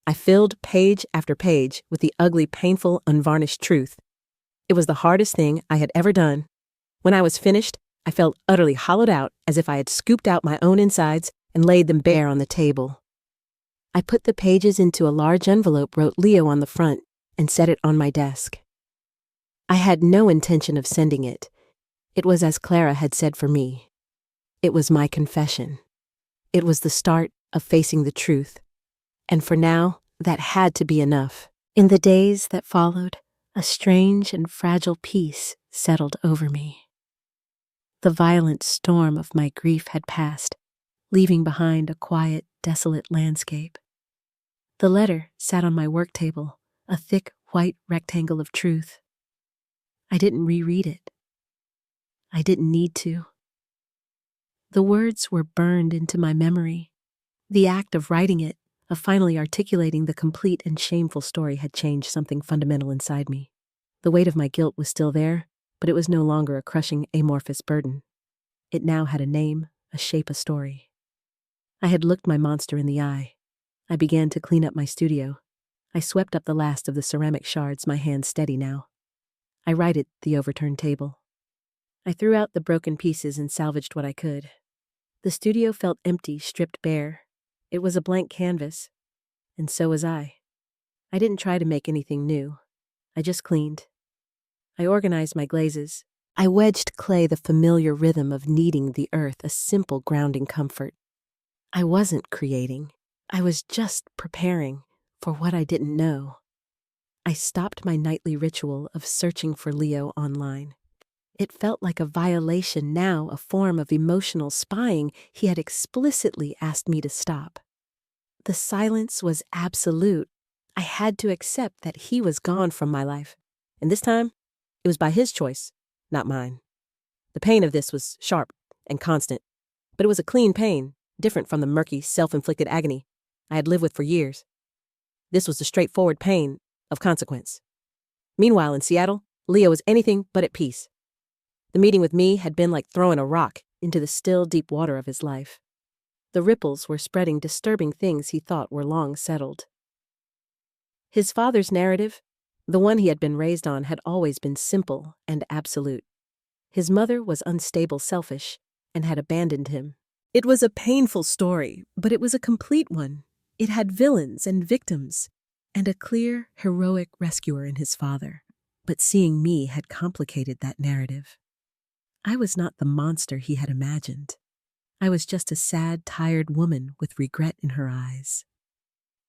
I filled page after page with the ugly, painful, unvarnished truth. It was the hardest thing I had ever done. When I was finished, I felt utterly hollowed out, as if I had scooped out my own insides and laid them bare on the table. I put the pages into a large envelope, wrote Leo on the front, and set it on my desk. I had no intention of sending it. It was as Clara had said for me. It was my confession. It was the start of facing the truth. And for now, that had to be enough. In the days that followed, a strange and fragile peace settled over me. The violent storm of my grief had passed, leaving behind a quiet, desolate landscape. The letter sat on my work table, a thick, white rectangle of truth. I didn't reread it. I didn't need to. The words were burned into my memory. The act of writing it, of finally articulating the complete and shameful story, had changed something fundamental inside me. The weight of my guilt was still there, but it was no longer a crushing, amorphous burden. It now had a name, a shape, a story. I had looked my monster in the eye. I began to clean up my studio. I swept up the last of the ceramic shards, my hand steady now. I righted the overturned table. I threw out the broken pieces and salvaged what I could. The studio felt empty, stripped bare. It was a blank canvas, and so was I. I didn't try to make anything new. I just cleaned. I organized my glazes. I wedged clay the familiar rhythm of kneading the earth, a simple grounding comfort. I wasn't creating. I was just preparing for what I didn't know. I stopped my nightly ritual of searching for Leo online. It felt like a violation now, a form of emotional spying he had explicitly asked me to stop. The silence was absolute. I had to accept that he was gone from my life. And this time, it was by his choice, not mine. The pain of this was sharp and constant, but it was a clean pain, different from the murky, self-inflicted agony I had lived with for years. This was the straightforward pain of consequence. Meanwhile, in Seattle, Leo was anything but at peace. The meeting with me had been like throwing a rock into the still, deep water of his life. The ripples were spreading disturbing things he thought were long settled. His father's narrative, the one he had been raised on, had always been simple and absolute. His mother was unstable, selfish, and had abandoned him. It was a painful story, but it was a complete one. It had villains and victims, and a clear, heroic rescuer in his father. But seeing me had complicated that narrative. I was not the monster he had imagined. I was just a sad, tired woman with regret in her eyes.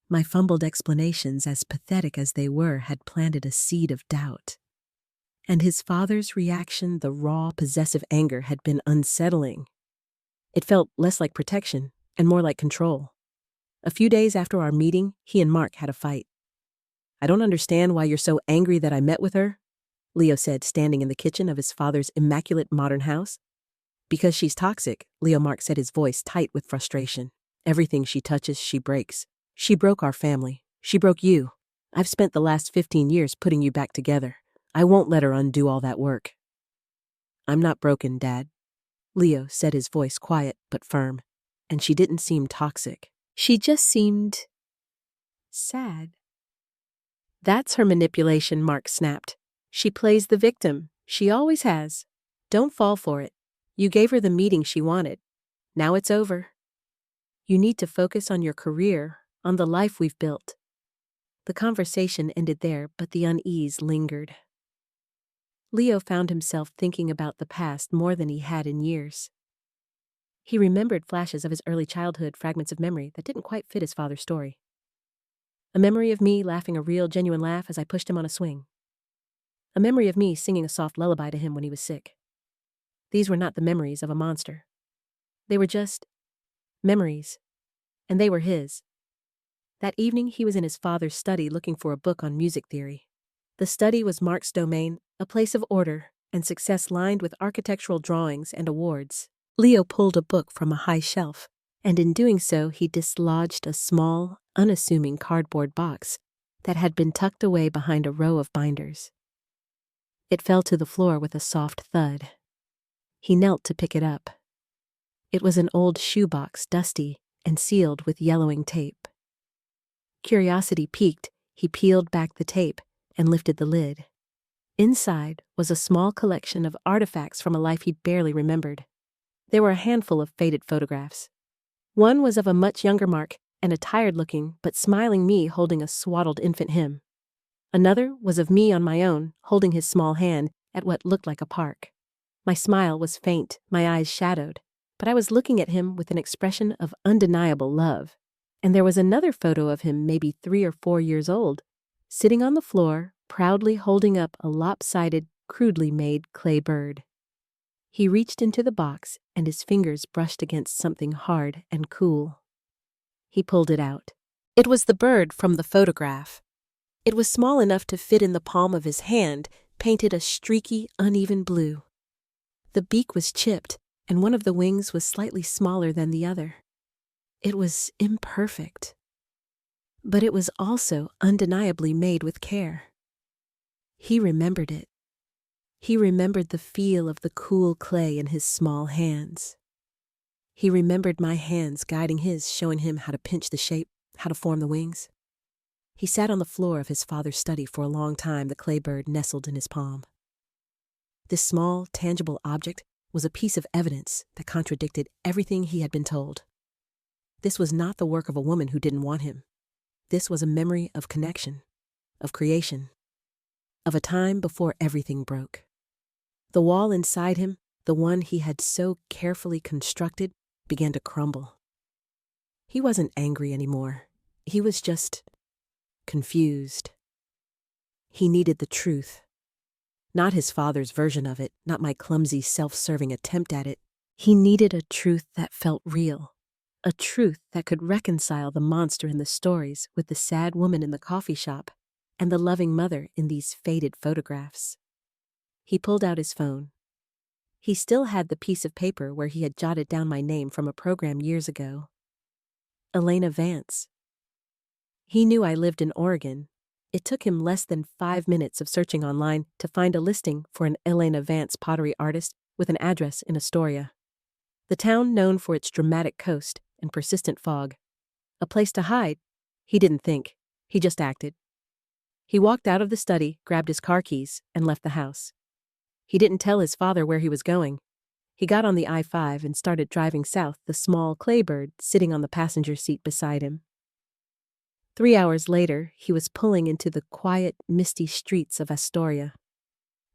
My fumbled explanations, as pathetic as they were, had planted a seed of doubt. And his father's reaction, the raw, possessive anger, had been unsettling. It felt less like protection and more like control. A few days after our meeting, he and Mark had a fight. "I don't understand why you're so angry that I met with her," Leo said, standing in the kitchen of his father's immaculate modern house. "Because she's toxic," Leo Mark said, his voice tight with frustration. "Everything she touches, she breaks. She broke our family. She broke you. I've spent the last 15 years putting you back together. I won't let her undo all that work." "I'm not broken, Dad," Leo said, his voice quiet but firm. "And she didn't seem toxic. She just seemed sad." "That's her manipulation," Mark snapped. "She plays the victim. She always has. Don't fall for it. You gave her the meeting she wanted. Now it's over. You need to focus on your career, on the life we've built." The conversation ended there, but the unease lingered. Leo found himself thinking about the past more than he had in years. He remembered flashes of his early childhood, fragments of memory that didn't quite fit his father's story. A memory of me laughing a real, genuine laugh as I pushed him on a swing. A memory of me singing a soft lullaby to him when he was sick. These were not the memories of a monster. They were just memories, and they were his. That evening, he was in his father's study looking for a book on music theory. The study was Mark's domain, a place of order and success lined with architectural drawings and awards. Leo pulled a book from a high shelf, and in doing so, he dislodged a small, unassuming cardboard box that had been tucked away behind a row of binders. It fell to the floor with a soft thud. He knelt to pick it up. It was an old shoebox, dusty and sealed with yellowing tape. Curiosity piqued, he peeled back the tape and lifted the lid. Inside was a small collection of artifacts from a life he barely remembered. There were a handful of faded photographs. One was of a much younger Mark and a tired-looking but smiling me holding a swaddled infant him. Another was of me on my own, holding his small hand at what looked like a park. My smile was faint, my eyes shadowed, but I was looking at him with an expression of undeniable love. And there was another photo of him, maybe 3 or 4 years old, sitting on the floor, proudly holding up a lopsided, crudely made clay bird. He reached into the box, and his fingers brushed against something hard and cool. He pulled it out. It was the bird from the photograph. It was small enough to fit in the palm of his hand, painted a streaky, uneven blue. The beak was chipped, and one of the wings was slightly smaller than the other. It was imperfect, but it was also undeniably made with care. He remembered it. He remembered the feel of the cool clay in his small hands. He remembered my hands guiding his, showing him how to pinch the shape, how to form the wings. He sat on the floor of his father's study for a long time, the clay bird nestled in his palm. This small, tangible object was a piece of evidence that contradicted everything he had been told. This was not the work of a woman who didn't want him. This was a memory of connection, of creation, of a time before everything broke. The wall inside him, the one he had so carefully constructed, began to crumble. He wasn't angry anymore. He was just confused. He needed the truth. Not his father's version of it, not my clumsy, self-serving attempt at it. He needed a truth that felt real. A truth that could reconcile the monster in the stories with the sad woman in the coffee shop and the loving mother in these faded photographs. He pulled out his phone. He still had the piece of paper where he had jotted down my name from a program years ago. Elena Vance. He knew I lived in Oregon. It took him less than 5 minutes of searching online to find a listing for an Elena Vance pottery artist with an address in Astoria. The town known for its dramatic coast and persistent fog. A place to hide? He didn't think. He just acted. He walked out of the study, grabbed his car keys, and left the house. He didn't tell his father where he was going. He got on the I-5 and started driving south, the small clay bird sitting on the passenger seat beside him. 3 hours later, he was pulling into the quiet, misty streets of Astoria.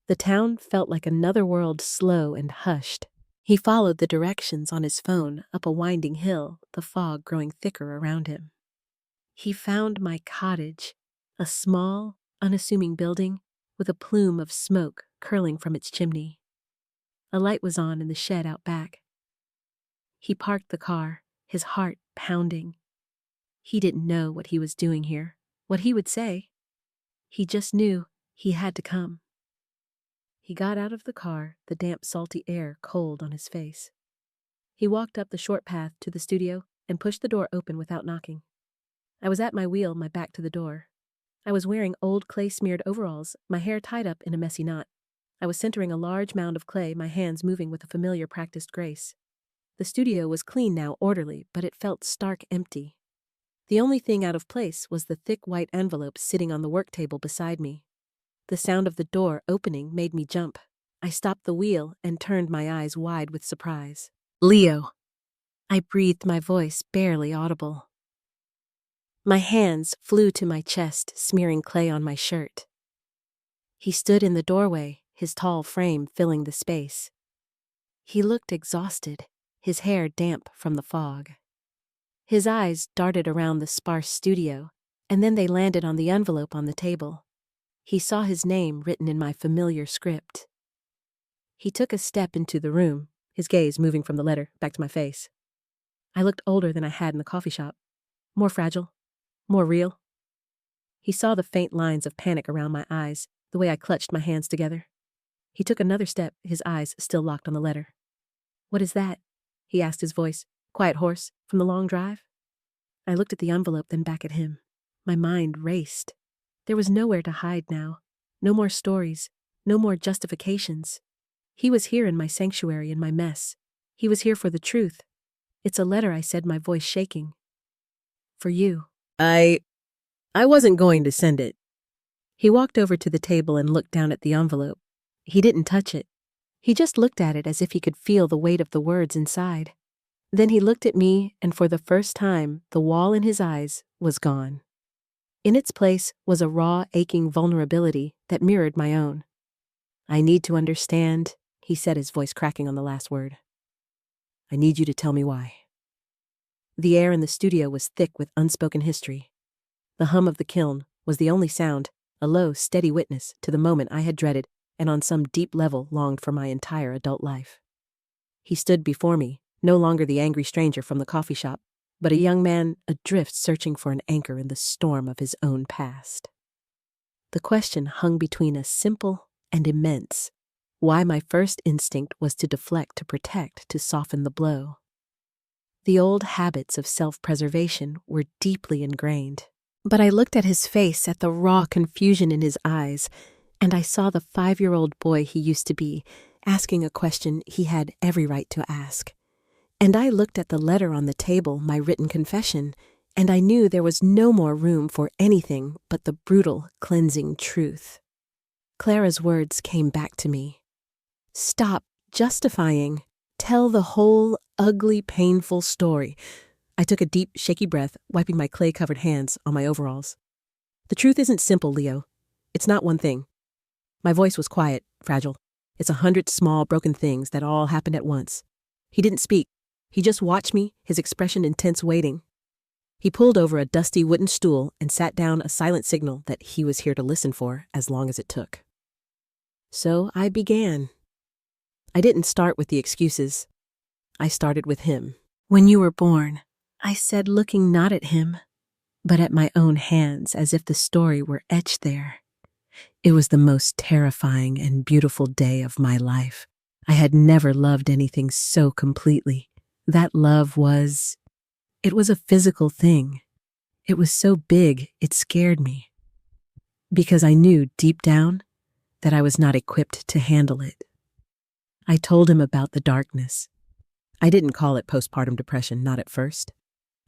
The town felt like another world, slow and hushed. He followed the directions on his phone up a winding hill, the fog growing thicker around him. He found my cottage, a small, unassuming building with a plume of smoke curling from its chimney. A light was on in the shed out back. He parked the car, his heart pounding. He didn't know what he was doing here, what he would say. He just knew he had to come. He got out of the car, the damp, salty air cold on his face. He walked up the short path to the studio and pushed the door open without knocking. I was at my wheel, my back to the door. I was wearing old clay-smeared overalls, my hair tied up in a messy knot. I was centering a large mound of clay, my hands moving with a familiar practiced grace. The studio was clean now, orderly, but it felt stark empty. The only thing out of place was the thick white envelope sitting on the work table beside me. The sound of the door opening made me jump. I stopped the wheel and turned my eyes wide with surprise. Leo. I breathed, my voice barely audible. My hands flew to my chest, smearing clay on my shirt. He stood in the doorway, his tall frame filling the space. He looked exhausted, his hair damp from the fog. His eyes darted around the sparse studio, and then they landed on the envelope on the table. He saw his name written in my familiar script. He took a step into the room, his gaze moving from the letter back to my face. I looked older than I had in the coffee shop, more fragile, more real. He saw the faint lines of panic around my eyes, the way I clutched my hands together. He took another step, his eyes still locked on the letter. "What is that?" he asked, his voice, quiet, hoarse, from the long drive. I looked at the envelope, then back at him. My mind raced. There was nowhere to hide now. No more stories, no more justifications. He was here in my sanctuary, in my mess. He was here for the truth. "It's a letter," I said, my voice shaking. "For you." I wasn't going to send it." He walked over to the table and looked down at the envelope. He didn't touch it. He just looked at it as if he could feel the weight of the words inside. Then he looked at me, and for the first time, the wall in his eyes was gone. In its place was a raw, aching vulnerability that mirrored my own. "I need to understand," he said, his voice cracking on the last word. "I need you to tell me why." The air in the studio was thick with unspoken history. The hum of the kiln was the only sound, a low, steady witness to the moment I had dreaded and on some deep level longed for my entire adult life. He stood before me, no longer the angry stranger from the coffee shop, but a young man adrift searching for an anchor in the storm of his own past. The question hung between us, simple and immense. Why my first instinct was to deflect, to protect, to soften the blow. The old habits of self-preservation were deeply ingrained. But I looked at his face, at the raw confusion in his eyes, and I saw the 5-year-old boy he used to be, asking a question he had every right to ask. And I looked at the letter on the table, my written confession, and I knew there was no more room for anything but the brutal, cleansing truth. Clara's words came back to me. "Stop justifying. Tell the whole, ugly, painful story." I took a deep, shaky breath, wiping my clay-covered hands on my overalls. "The truth isn't simple, Leo. It's not one thing." My voice was quiet, fragile. It's 100 small, broken things that all happened at once. He didn't speak. He just watched me, his expression intense, waiting. He pulled over a dusty wooden stool and sat down, a silent signal that he was here to listen for as long as it took. So I began. I didn't start with the excuses. I started with him. "When you were born," I said, looking not at him, but at my own hands, as if the story were etched there. It was the most terrifying and beautiful day of my life. I had never loved anything so completely. That love was... It was a physical thing. It was so big, it scared me. Because I knew deep down that I was not equipped to handle it. I told him about the darkness. I didn't call it postpartum depression, not at first.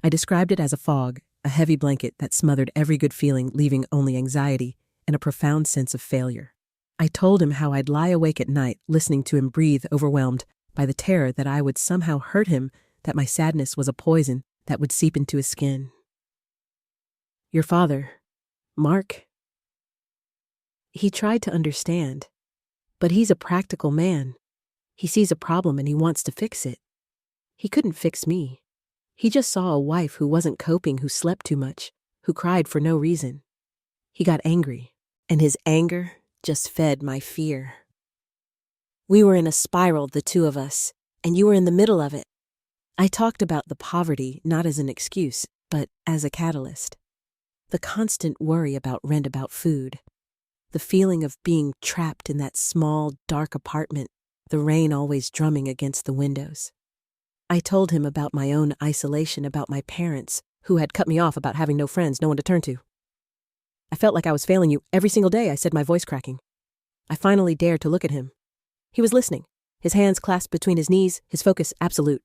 I described it as a fog, a heavy blanket that smothered every good feeling, leaving only anxiety and a profound sense of failure. I told him how I'd lie awake at night, listening to him breathe, overwhelmed by the terror that I would somehow hurt him, that my sadness was a poison that would seep into his skin. Your father, Mark. He tried to understand, but he's a practical man. He sees a problem and he wants to fix it. He couldn't fix me. He just saw a wife who wasn't coping, who slept too much, who cried for no reason. He got angry, and his anger just fed my fear. We were in a spiral, the two of us, and you were in the middle of it. I talked about the poverty not as an excuse, but as a catalyst. The constant worry about rent, about food. The feeling of being trapped in that small, dark apartment, the rain always drumming against the windows. I told him about my own isolation, about my parents, who had cut me off, about having no friends, no one to turn to. I felt like I was failing you every single day, I said, my voice cracking. I finally dared to look at him. He was listening, his hands clasped between his knees, his focus absolute.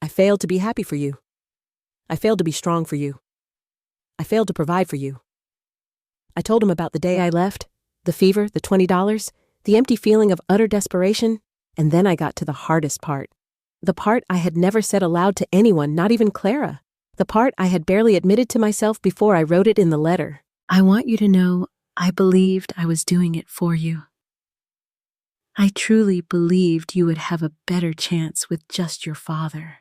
I failed to be happy for you. I failed to be strong for you. I failed to provide for you. I told him about the day I left, the fever, the $20, the empty feeling of utter desperation, and then I got to the hardest part. The part I had never said aloud to anyone, not even Clara. The part I had barely admitted to myself before I wrote it in the letter. I want you to know I believed I was doing it for you. I truly believed you would have a better chance with just your father.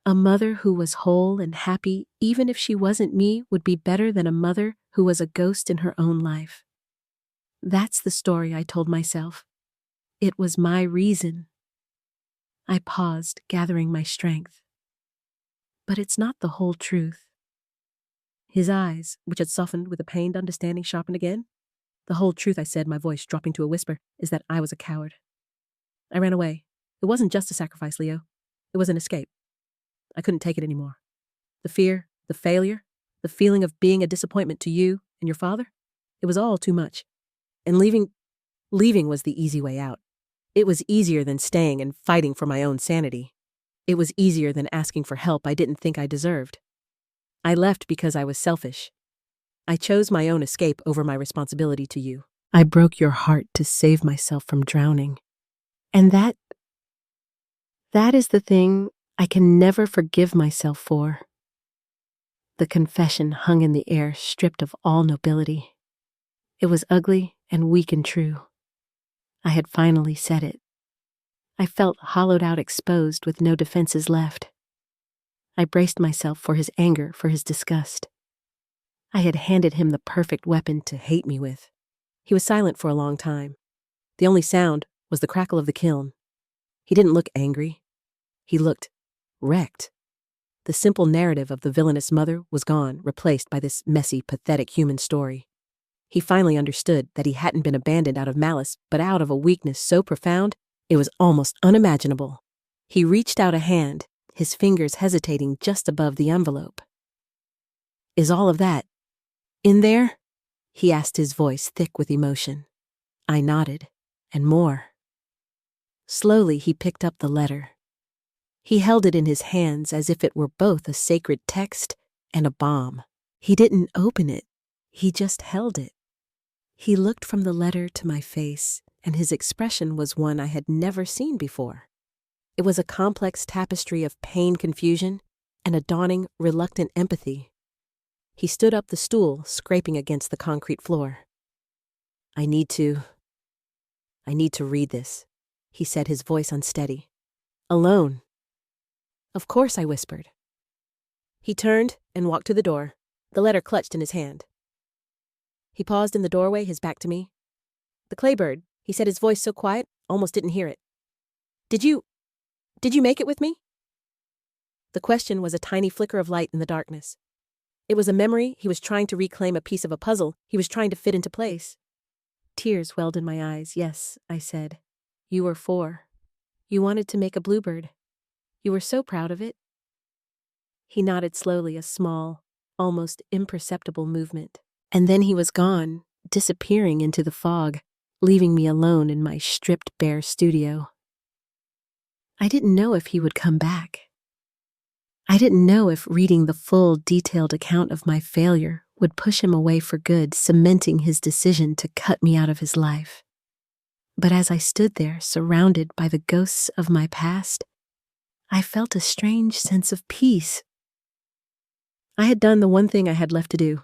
A mother who was whole and happy, even if she wasn't me, would be better than a mother who was a ghost in her own life. That's the story I told myself. It was my reason. I paused, gathering my strength. But it's not the whole truth. His eyes, which had softened with a pained understanding, sharpened again. The whole truth, I said, my voice dropping to a whisper, is that I was a coward. I ran away. It wasn't just a sacrifice, Leo. It was an escape. I couldn't take it anymore. The fear, the failure, the feeling of being a disappointment to you and your father, it was all too much. And leaving was the easy way out. It was easier than staying and fighting for my own sanity. It was easier than asking for help I didn't think I deserved. I left because I was selfish. I chose my own escape over my responsibility to you. I broke your heart to save myself from drowning. And that is the thing I can never forgive myself for. The confession hung in the air, stripped of all nobility. It was ugly and weak and true. I had finally said it. I felt hollowed out, exposed, with no defenses left. I braced myself for his anger, for his disgust. I had handed him the perfect weapon to hate me with. He was silent for a long time. The only sound was the crackle of the kiln. He didn't look angry. He looked wrecked. The simple narrative of the villainous mother was gone, replaced by this messy, pathetic human story. He finally understood that he hadn't been abandoned out of malice, but out of a weakness so profound, it was almost unimaginable. He reached out a hand, his fingers hesitating just above the envelope. Is all of that in there? He asked, his voice thick with emotion. I nodded, and more. Slowly he picked up the letter. He held it in his hands as if it were both a sacred text and a bomb. He didn't open it, he just held it. He looked from the letter to my face, and his expression was one I had never seen before. It was a complex tapestry of pain, confusion, and a dawning, reluctant empathy. He stood up the stool, scraping against the concrete floor. I need to read this, he said, his voice unsteady. Alone. Of course, I whispered. He turned and walked to the door, the letter clutched in his hand. He paused in the doorway, his back to me. The Claybird, he said, his voice so quiet, almost didn't hear it. Did you make it with me? The question was a tiny flicker of light in the darkness. It was a memory he was trying to reclaim, a piece of a puzzle he was trying to fit into place. Tears welled in my eyes. Yes, I said. You were 4. You wanted to make a bluebird. You were so proud of it. He nodded slowly, a small, almost imperceptible movement. And then he was gone, disappearing into the fog, leaving me alone in my stripped bare studio. I didn't know if he would come back. I didn't know if reading the full, detailed account of my failure would push him away for good, cementing his decision to cut me out of his life. But as I stood there, surrounded by the ghosts of my past, I felt a strange sense of peace. I had done the one thing I had left to do.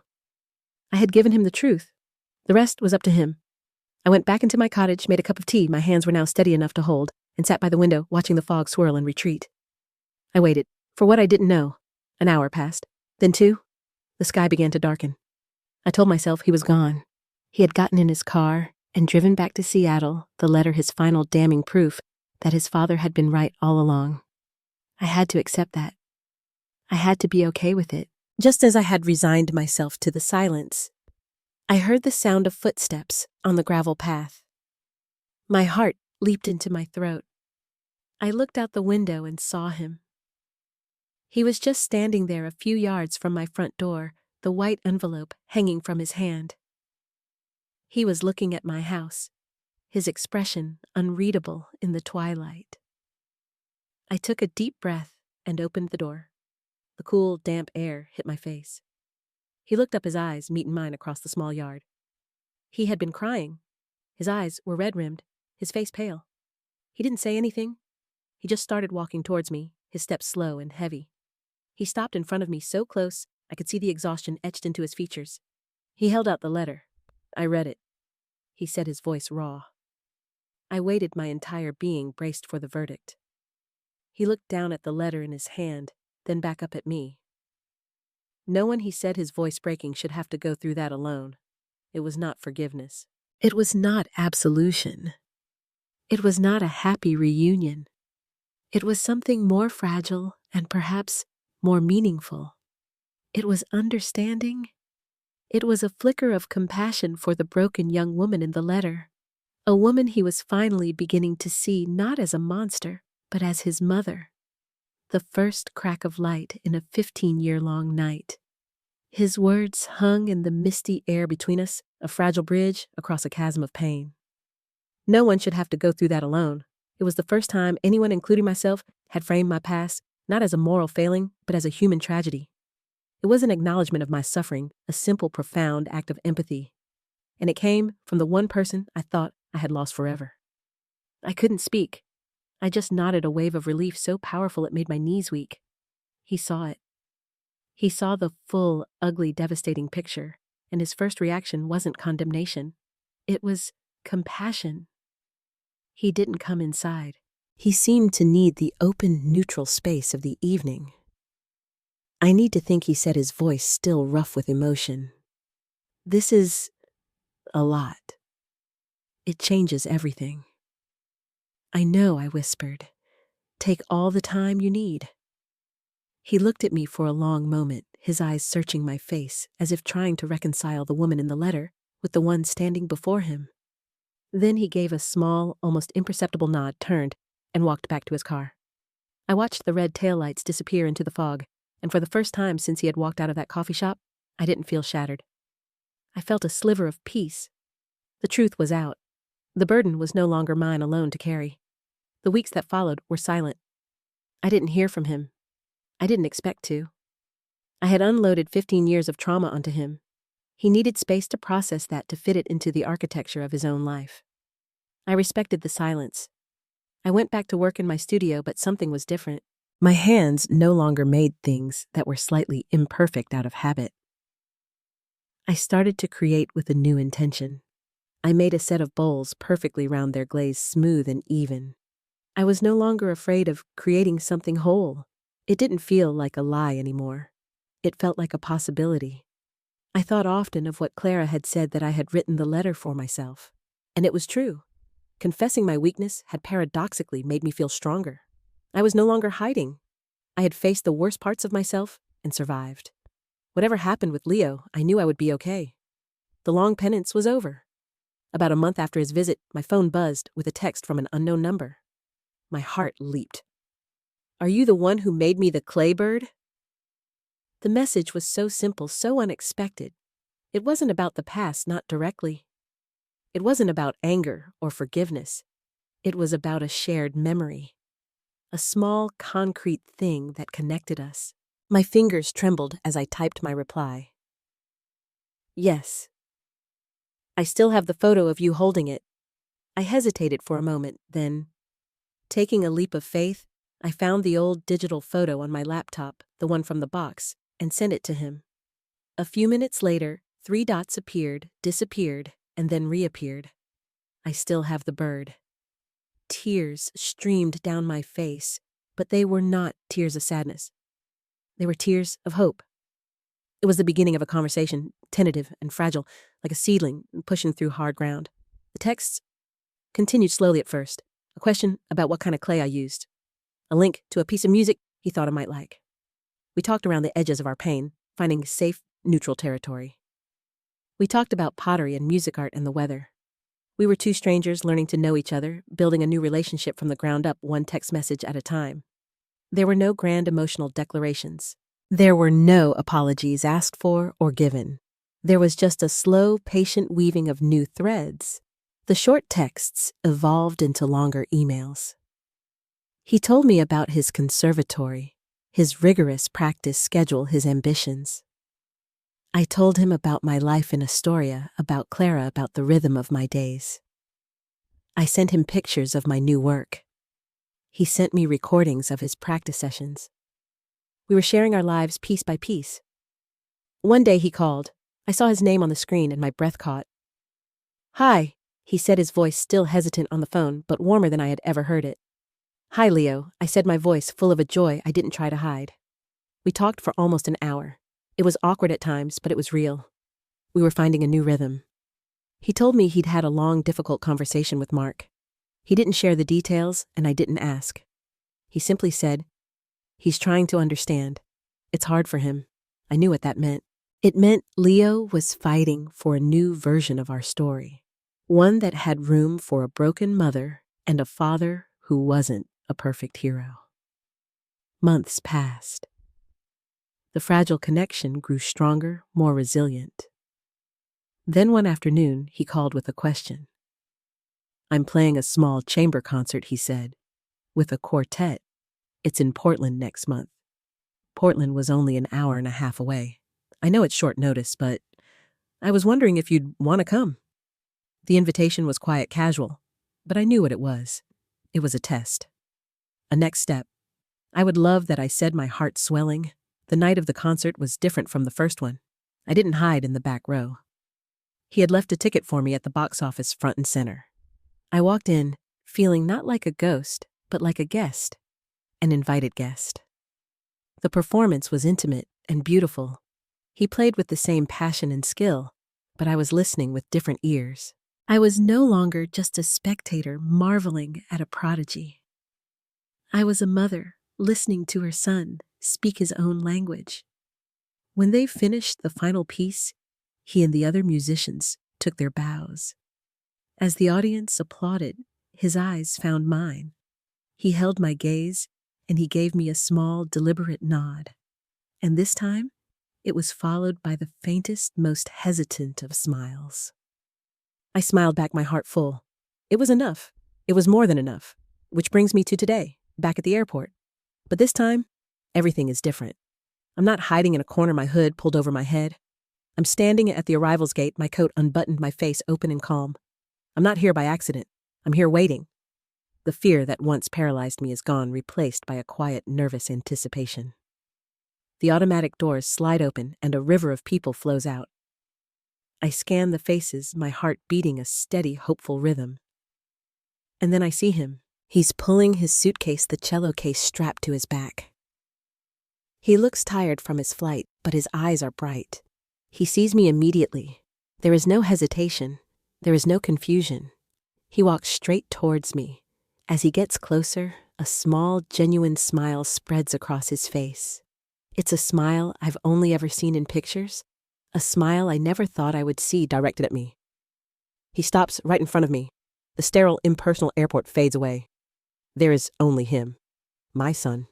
I had given him the truth. The rest was up to him. I went back into my cottage, made a cup of tea my hands were now steady enough to hold, and sat by the window watching the fog swirl and retreat. I waited. For what I didn't know. An hour passed. Then 2. The sky began to darken. I told myself he was gone. He had gotten in his car and driven back to Seattle, the letter his final damning proof that his father had been right all along. I had to accept that. I had to be okay with it. Just as I had resigned myself to the silence, I heard the sound of footsteps on the gravel path. My heart leaped into my throat. I looked out the window and saw him. He was just standing there a few yards from my front door, the white envelope hanging from his hand. He was looking at my house, his expression unreadable in the twilight. I took a deep breath and opened the door. The cool, damp air hit my face. He looked up, his eyes meeting mine across the small yard. He had been crying. His eyes were red-rimmed, his face pale. He didn't say anything. He just started walking towards me, his steps slow and heavy. He stopped in front of me so close I could see the exhaustion etched into his features. He held out the letter. I read it. He said, his voice raw. I waited, my entire being braced for the verdict. He looked down at the letter in his hand, then back up at me. No one, he said, his voice breaking, should have to go through that alone. It was not forgiveness. It was not absolution. It was not a happy reunion. It was something more fragile and perhaps more meaningful. It was understanding. It was a flicker of compassion for the broken young woman in the letter, a woman he was finally beginning to see not as a monster, but as his mother. The first crack of light in a 15-year-long night. His words hung in the misty air between us, a fragile bridge across a chasm of pain. No one should have to go through that alone. It was the first time anyone, including myself, had framed my past not as a moral failing, but as a human tragedy. It was an acknowledgement of my suffering, a simple, profound act of empathy. And it came from the one person I thought I had lost forever. I couldn't speak. I just nodded, a wave of relief so powerful it made my knees weak. He saw it. He saw the full, ugly, devastating picture, and his first reaction wasn't condemnation. It was compassion. He didn't come inside. He seemed to need the open, neutral space of the evening. I need to think, he said, his voice still rough with emotion. This is a lot. It changes everything. I know, I whispered. Take all the time you need. He looked at me for a long moment, his eyes searching my face, as if trying to reconcile the woman in the letter with the one standing before him. Then he gave a small, almost imperceptible nod, turned, and walked back to his car. I watched the red taillights disappear into the fog, and for the first time since he had walked out of that coffee shop, I didn't feel shattered. I felt a sliver of peace. The truth was out. The burden was no longer mine alone to carry. The weeks that followed were silent. I didn't hear from him. I didn't expect to. I had unloaded 15 years of trauma onto him. He needed space to process that, to fit it into the architecture of his own life. I respected the silence. I went back to work in my studio, but something was different. My hands no longer made things that were slightly imperfect out of habit. I started to create with a new intention. I made a set of bowls perfectly round, their glaze smooth and even. I was no longer afraid of creating something whole. It didn't feel like a lie anymore. It felt like a possibility. I thought often of what Clara had said, that I had written the letter for myself. And it was true. Confessing my weakness had paradoxically made me feel stronger. I was no longer hiding. I had faced the worst parts of myself and survived. Whatever happened with Leo, I knew I would be okay. The long penance was over. About a month after his visit, my phone buzzed with a text from an unknown number. My heart leaped. "Are you the one who made me the clay bird?" The message was so simple, so unexpected. It wasn't about the past, not directly. It wasn't about anger or forgiveness. It was about a shared memory. A small, concrete thing that connected us. My fingers trembled as I typed my reply. Yes. I still have the photo of you holding it. I hesitated for a moment, then, taking a leap of faith, I found the old digital photo on my laptop, the one from the box, and sent it to him. A few minutes later, 3 dots appeared, disappeared, and then reappeared. I still have the bird. Tears streamed down my face, but they were not tears of sadness. They were tears of hope. It was the beginning of a conversation, tentative and fragile, like a seedling pushing through hard ground. The texts continued slowly at first, a question about what kind of clay I used, a link to a piece of music he thought I might like. We talked around the edges of our pain, finding safe, neutral territory. We talked about pottery and music art and the weather. We were 2 strangers learning to know each other, building a new relationship from the ground up, one text message at a time. There were no grand emotional declarations. There were no apologies asked for or given. There was just a slow, patient weaving of new threads. The short texts evolved into longer emails. He told me about his conservatory, his rigorous practice schedule, his ambitions. I told him about my life in Astoria, about Clara, about the rhythm of my days. I sent him pictures of my new work. He sent me recordings of his practice sessions. We were sharing our lives piece by piece. One day he called. I saw his name on the screen and my breath caught. "Hi," he said, his voice still hesitant on the phone, but warmer than I had ever heard it. "Hi, Leo," I said, my voice full of a joy I didn't try to hide. We talked for almost an hour. It was awkward at times, but it was real. We were finding a new rhythm. He told me he'd had a long, difficult conversation with Mark. He didn't share the details, and I didn't ask. He simply said, "He's trying to understand. It's hard for him." I knew what that meant. It meant Leo was fighting for a new version of our story, one that had room for a broken mother and a father who wasn't a perfect hero. Months passed. The fragile connection grew stronger, more resilient. Then one afternoon, he called with a question. "I'm playing a small chamber concert," he said, "with a quartet. It's in Portland next month." Portland was only an hour and a half away. I know it's short notice, but I was wondering if you'd want to come. The invitation was quiet, casual, but I knew what it was. It was a test. A next step. I would love that, I said, my heart swelling. The night of the concert was different from the first one. I didn't hide in the back row. He had left a ticket for me at the box office front and center. I walked in, feeling not like a ghost, but like a guest, an invited guest. The performance was intimate and beautiful. He played with the same passion and skill, but I was listening with different ears. I was no longer just a spectator marveling at a prodigy. I was a mother listening to her son speak his own language. When they finished the final piece, he and the other musicians took their bows. As the audience applauded, his eyes found mine. He held my gaze, and he gave me a small, deliberate nod. And this time, it was followed by the faintest, most hesitant of smiles. I smiled back, my heart full. It was enough. It was more than enough. Which brings me to today, back at the airport. But this time, everything is different. I'm not hiding in a corner, my hood pulled over my head. I'm standing at the arrivals gate, my coat unbuttoned, my face open and calm. I'm not here by accident. I'm here waiting. The fear that once paralyzed me is gone, replaced by a quiet, nervous anticipation. The automatic doors slide open and a river of people flows out. I scan the faces, my heart beating a steady, hopeful rhythm. And then I see him. He's pulling his suitcase, the cello case strapped to his back. He looks tired from his flight, but his eyes are bright. He sees me immediately. There is no hesitation. There is no confusion. He walks straight towards me. As he gets closer, a small, genuine smile spreads across his face. It's a smile I've only ever seen in pictures, a smile I never thought I would see directed at me. He stops right in front of me. The sterile, impersonal airport fades away. There is only him, my son.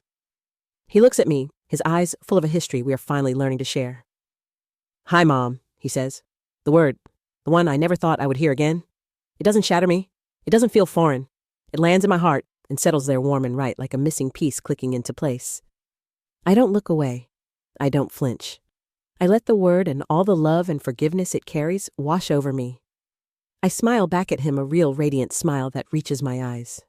He looks at me, his eyes full of a history we are finally learning to share. "Hi, Mom," he says. The word, the one I never thought I would hear again. It doesn't shatter me. It doesn't feel foreign. It lands in my heart and settles there warm and right, like a missing piece clicking into place. I don't look away. I don't flinch. I let the word and all the love and forgiveness it carries wash over me. I smile back at him, a real radiant smile that reaches my eyes.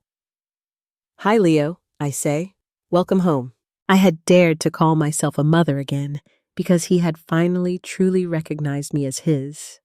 "Hi, Leo," I say. "Welcome home." I had dared to call myself a mother again, because he had finally truly recognized me as his.